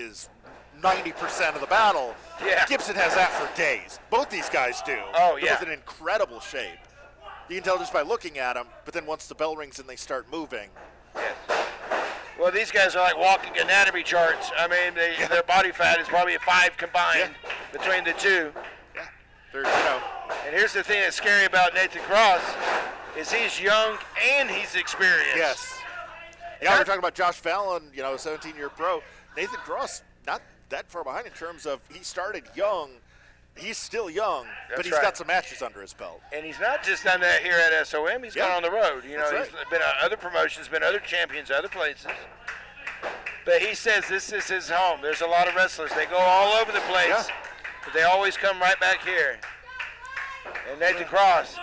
B: 90% of the battle.
E: Yeah.
B: Gibson has that for days. Both these guys do.
E: Oh,
B: They're
E: yeah.
B: both in incredible shape. You can tell just by looking at them. But then once the bell rings and they start moving,
E: Yes. Well, these guys are like walking anatomy charts. I mean, their body fat is probably 5 combined between the two.
B: yeah, they're
E: And here's the thing that's scary about Nathan Cross is he's young and he's experienced.
B: yes. Yeah, we're talking about Josh Fallon, a 17-year pro. Nathan Cross, not that far behind in terms of he started young. He's still young, but
E: That's
B: he's
E: right.
B: got some matches under his belt.
E: And he's not just done that here at SOM. He's gone on the road.
B: That's right.
E: He's been on other promotions, been other champions, other places. But he says this is his home. There's a lot of wrestlers. They go all over the place, but they always come right back here. And Nathan Cross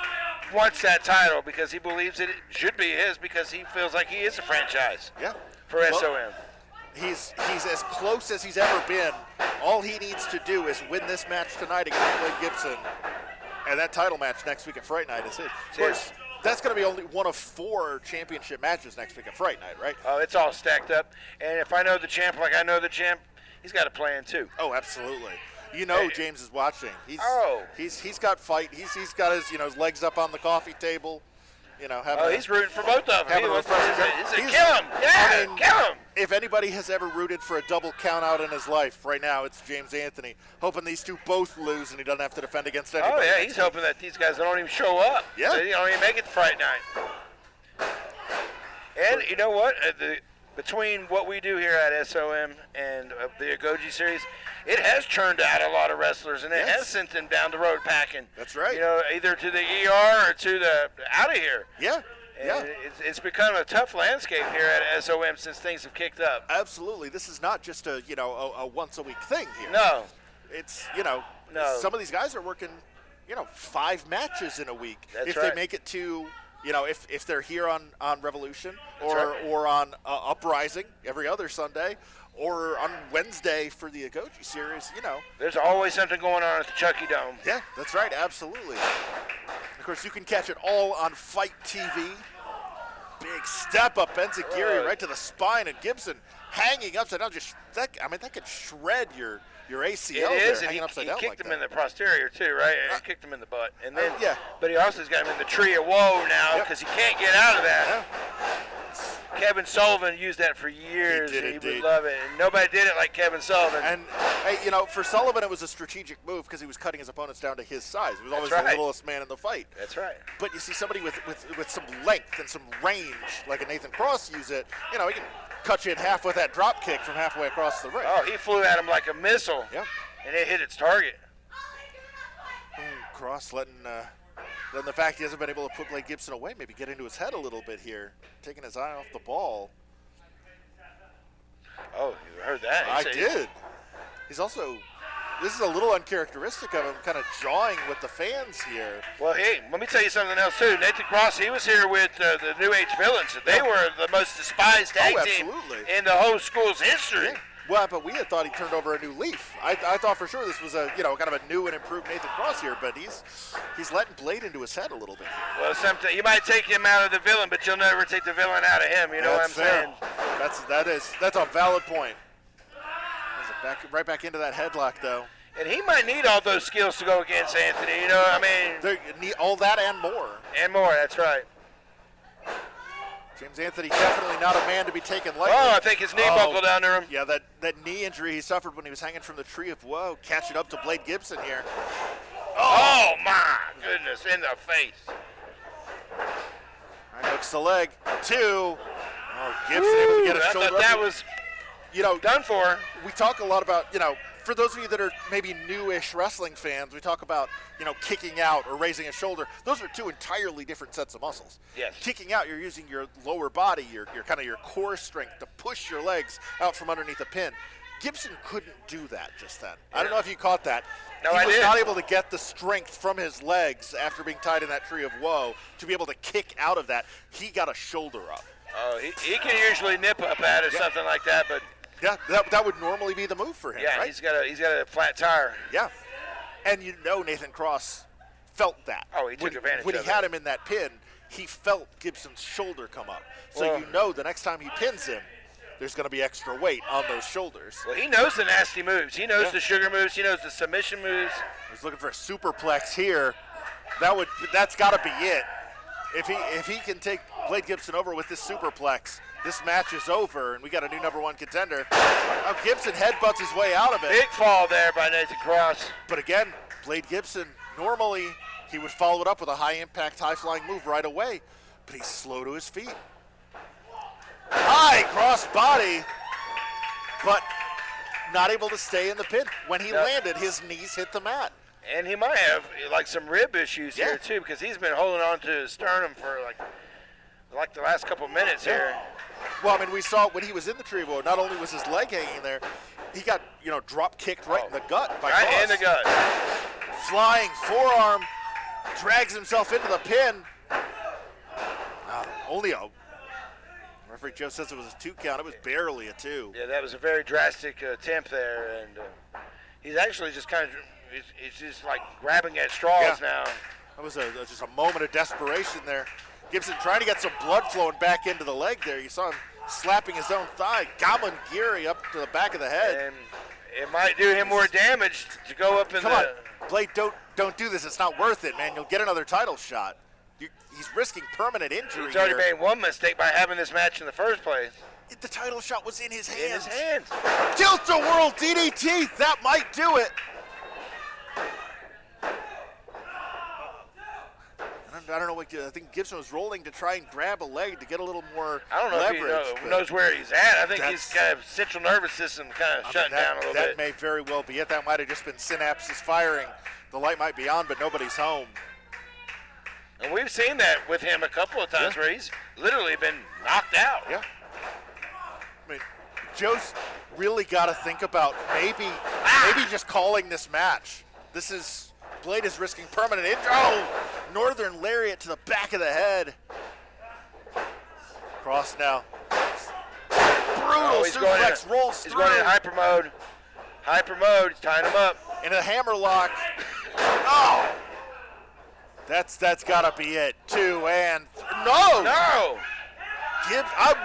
E: wants that title because he believes it should be his because he feels like he is a franchise for SOM.
B: He's as close as he's ever been. All he needs to do is win this match tonight against Blade Gibson, and that title match next week at Fright Night is his. Of course, that's going to be only one of 4 championship matches next week at Fright Night, right?
E: Oh, it's all stacked up. And if I know the champ like I know the champ, he's got a plan too.
B: Oh, absolutely. James is watching. He's got fight. He's got his legs up on the coffee table.
E: He's rooting for both of them.
B: having
E: He
B: a
E: wants
B: refreshing
E: to
B: drink.
E: kill him. Yeah,
B: I mean,
E: kill him.
B: If anybody has ever rooted for a double count out in his life, right now it's James Anthony, hoping these two both lose and he doesn't have to defend against anybody.
E: Oh, yeah,
B: next
E: he's
B: week.
E: hoping that these guys don't even show up.
B: Yeah.
E: They don't even make it to Fright Night. And you know what? Between what we do here at SOM and the Agoji series, it has churned out a lot of wrestlers, and it has sent them down the road packing.
B: That's right.
E: Either to the ER or to the out of here.
B: Yeah.
E: And it's become a tough landscape here at SOM since things have kicked up.
B: Absolutely. This is not just a once a week thing here.
E: No.
B: It's
E: No.
B: some of these guys are working 5 matches in a week.
E: That's
B: if
E: right.
B: they make it to if they're here on Revolution
E: That's
B: or
E: right.
B: or on Uprising every other Sunday or on Wednesday for the Agoji series,
E: There's always something going on at the Chucky Dome.
B: Yeah, that's right, absolutely. Of course, you can catch it all on Fight TV. Big step up, Enziguri right to the spine, and Gibson hanging upside down. That could shred your ACL.
E: It
B: there,
E: is, and
B: hanging
E: he
B: upside
E: kicked
B: down like
E: him
B: that.
E: in the posterior too, right? And he kicked him in the butt, and then
B: yeah.
E: But he also has got him in the tree of woe now because he can't get out of that. Kevin Sullivan used that for years.
B: He did
E: and he
B: indeed.
E: would love it. And nobody did it like Kevin Sullivan.
B: And, hey, you know, for Sullivan, it was a strategic move because he was cutting his opponents down to his size. He was always
E: That's
B: the
E: right.
B: littlest man in the fight.
E: That's right.
B: But you see somebody with some length and some range, like a Nathan Cross, use it. You know, he can cut you in half with that drop kick from halfway across the ring.
E: Oh, he flew at him like a missile.
B: Yeah.
E: And it hit its target.
B: Cross letting the fact he hasn't been able to put Blade Gibson away, maybe get into his head a little bit here, taking his eye off the ball.
E: Oh, you heard that?
B: I did. He's also, this is a little uncharacteristic of him, kind of jawing with the fans here.
E: Well, hey, let me tell you something else, too. Nathan Cross, he was here with the New Age Villains. They were the most despised tag team in the whole school's history.
B: Yeah. Well, but we had thought he turned over a new leaf. I thought for sure this was a, you know, kind of a new and improved Nathan Cross here, but he's letting Blade into his head a little bit.
E: Well, sometimes you might take him out of the villain, but you'll never take the villain out of him. You know what I'm saying?
B: That's a valid point. Right back into that headlock, though.
E: And he might need all those skills to go against Anthony. You know what I mean?
B: They need all that and more.
E: And more, that's right.
B: James Anthony definitely not a man to be taken lightly.
E: Oh, I think his knee buckled under him.
B: Yeah, that knee injury he suffered when he was hanging from the tree of woe. Catching up to Blade Gibson here.
E: Oh my goodness, in the face.
B: Right, hooks the leg. 2. Oh, Gibson able to get a shoulder.
E: I thought that was,
B: you know,
E: done for.
B: We talk a lot about, you know, for those of you that are maybe newish wrestling fans, we talk about, you know, kicking out or raising a shoulder. Those are two entirely different sets of muscles.
E: Yes.
B: Kicking out, you're using your lower body, your kind of your core strength to push your legs out from underneath a pin. Gibson couldn't do that just then. I don't know if you caught that.
E: No,
B: he
E: I
B: was
E: did.
B: not able to get the strength from his legs after being tied in that tree of woe to be able to kick out of that. He got a shoulder up.
E: Oh, he can usually nip up at it, something like that, but
B: yeah, that would normally be the move for him,
E: yeah,
B: right?
E: he's got a flat tire.
B: Yeah, and you know Nathan Cross felt that.
E: Oh, he took advantage
B: when
E: of
B: he had him in that pin. He felt Gibson's shoulder come up, so
E: Well,
B: you know the next time he pins him, there's going to be extra weight on those shoulders.
E: Well, he knows the nasty moves. He knows the sugar moves. He knows the submission moves.
B: He's looking for a superplex here. That's got to be it. If he can take Blade Gibson over with this superplex, this match is over, and we got a new #1 contender. Now Gibson headbutts his way out of it.
E: Big fall there by Nathan Cross.
B: But again, Blade Gibson, normally he would follow it up with a high-impact, high-flying move right away, but he's slow to his feet. High cross body, but not able to stay in the pin. When he landed, his knees hit the mat.
E: And he might have like some rib issues here too, because he's been holding on to his sternum for like the last couple minutes here.
B: Well, I mean, we saw when he was in the tree of woe, not only was his leg hanging there, he got, you know, drop kicked right in the gut by
E: Right
B: Cross.
E: in the gut.
B: Flying forearm, drags himself into the pin. Only a, referee Joe says it was a 2 count. It was barely a 2.
E: Yeah, that was a very drastic attempt there, and he's actually just kind of, he's just like grabbing at straws now.
B: That was just a moment of desperation there. Gibson trying to get some blood flowing back into the leg there. You saw him slapping his own thigh, Goblin Geary up to the back of the head.
E: And it might do him more damage to go up in
B: Come on, Blade, don't do this. It's not worth it, man. You'll get another title shot. He's risking permanent injury.
E: He's already
B: here.
E: made one mistake by having this match in the first place.
B: The title shot was in his hands.
E: In his hands.
B: Tilt-a-whirl DDT. That might do it. I don't know what. I think Gibson was rolling to try and grab a leg to get a little more
E: I don't know
B: leverage.
E: if he knows where he's at. I think he's got a central nervous system kind of shutting down a little
B: That
E: bit.
B: may very well be it. That might have just been synapses firing. The light might be on, but nobody's home.
E: And we've seen that with him a couple of times where he's literally been knocked out.
B: Yeah. I mean, Joe's really got to think about maybe just calling this match. This is, Blade is risking permanent injury. Oh, Northern Lariat to the back of the head. Cross now. Brutal suplex rolls through.
E: He's going in hyper mode. Hyper mode, he's tying him up.
B: In a hammerlock. Oh! That's got to be it. 2 and no!
E: No!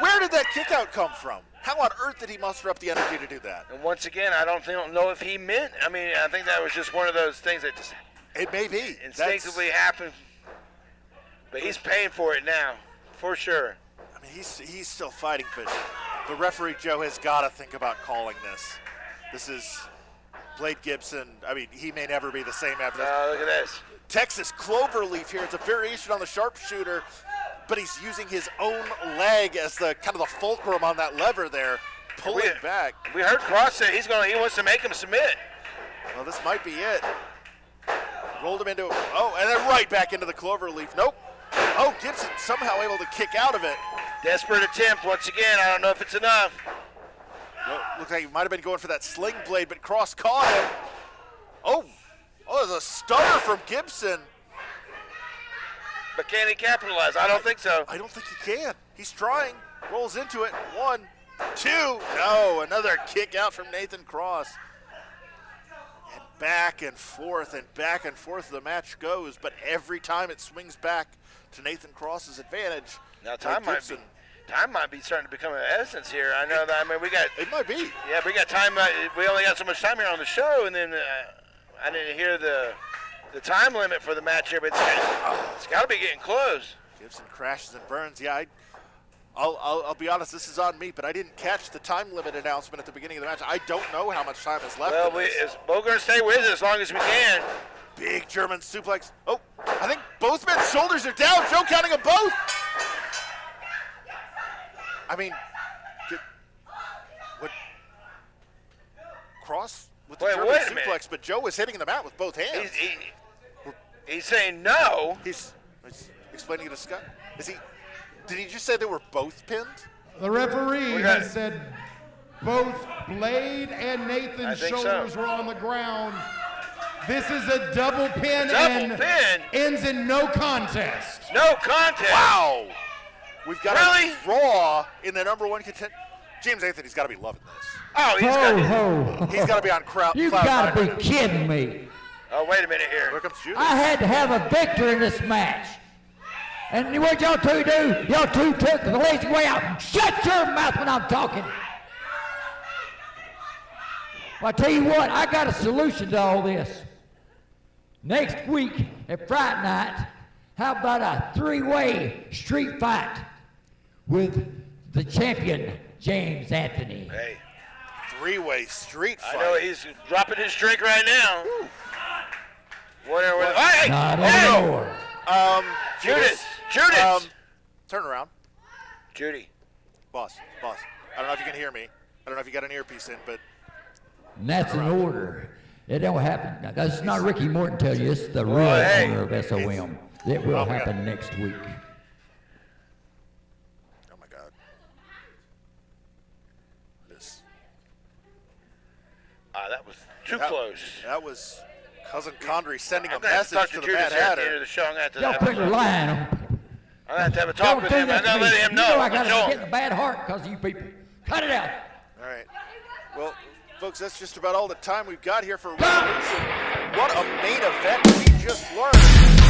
B: Where did that kick out come from? How on earth did he muster up the energy to do that?
E: And once again, I don't know if he meant. I mean, I think that was just one of those things that just
B: it may be
E: instinctively happened. But he's paying for it now, for sure.
B: I mean, he's still fighting, but the referee, Joe, has got to think about calling this. This is Blade Gibson. I mean, he may never be the same after this.
E: Oh, look at this.
B: Texas Cloverleaf here. It's a variation on the sharpshooter, but he's using his own leg as the kind of the fulcrum on that lever there, pulling back.
E: We heard Cross say he wants to make him submit.
B: Well, this might be it. Rolled him into, and then right back into the Cloverleaf. Nope. Oh, Gibson somehow able to kick out of it.
E: Desperate attempt once again. I don't know if it's enough.
B: Well, looks like he might have been going for that sling blade, but Cross caught him. Oh, there's a stunner from Gibson.
E: But can he capitalize? I don't think so.
B: I don't think he can. He's trying. Rolls into it. 1, 2. No, another kick out from Nathan Cross. And back and forth the match goes, but every time it swings back to Nathan Cross's advantage.
E: Now time might be starting to become an essence here. I know that. I mean,
B: it might be.
E: Yeah, we got time. We only got so much time here on the show, and then I didn't hear the time limit for the match here, but it's got to be getting close.
B: Gibson crashes and burns. Yeah, I'll be honest. This is on me, but I didn't catch the time limit announcement at the beginning of the match. I don't know how much time is left.
E: Well, we're going to stay with it as long as we can.
B: Big German suplex. Oh, I think both men's shoulders are down. Joe counting them both. I mean, what Cross with the German suplex, but Joe was hitting the mat with both hands.
E: He's saying no.
B: He's explaining it to Scott. Did he just say they were both pinned?
F: The referee has said both Blade and Nathan's shoulders were on the ground. This is a double pin and ends in no contest.
E: No contest.
B: Wow. We've got a draw in the #1 contender. James Anthony's got to be loving this.
E: Oh,
B: he's got to be on cloud.
D: You got to be kidding me.
E: Oh, wait a minute here.
B: Here comes Judas.
D: I had to have a victor in this match. And what y'all two do? Y'all two took the lazy way out. Shut your mouth when I'm talking. Well, I tell you what, I got a solution to all this. Next week at Friday night, how about a 3-way street fight with the champion, James Anthony?
E: Hey.
B: 3-way street fight.
E: I know he's dropping his drink right now. Whatever. Hey!
D: Not anymore.
E: Judas!
B: Turn around.
E: Judy.
B: Boss. I don't know if you can hear me. I don't know if you got an earpiece in, but.
D: And that's an order. It don't happen. Now, that's not Ricky Morton tell you. It's the real owner of SOM. It will happen next week.
B: Oh, my God.
E: That was too close.
B: That was Cousin Conre sending a message to the Mad Hatter.
D: Y'all quit relying on people.
E: I'm going to have a talk with him. I'm going to let him know.
D: You know I got to get in a bad heart because of you people. Cut it out.
B: All right. Well, folks, that's just about all the time we've got here for Revolution. What a main event we just learned.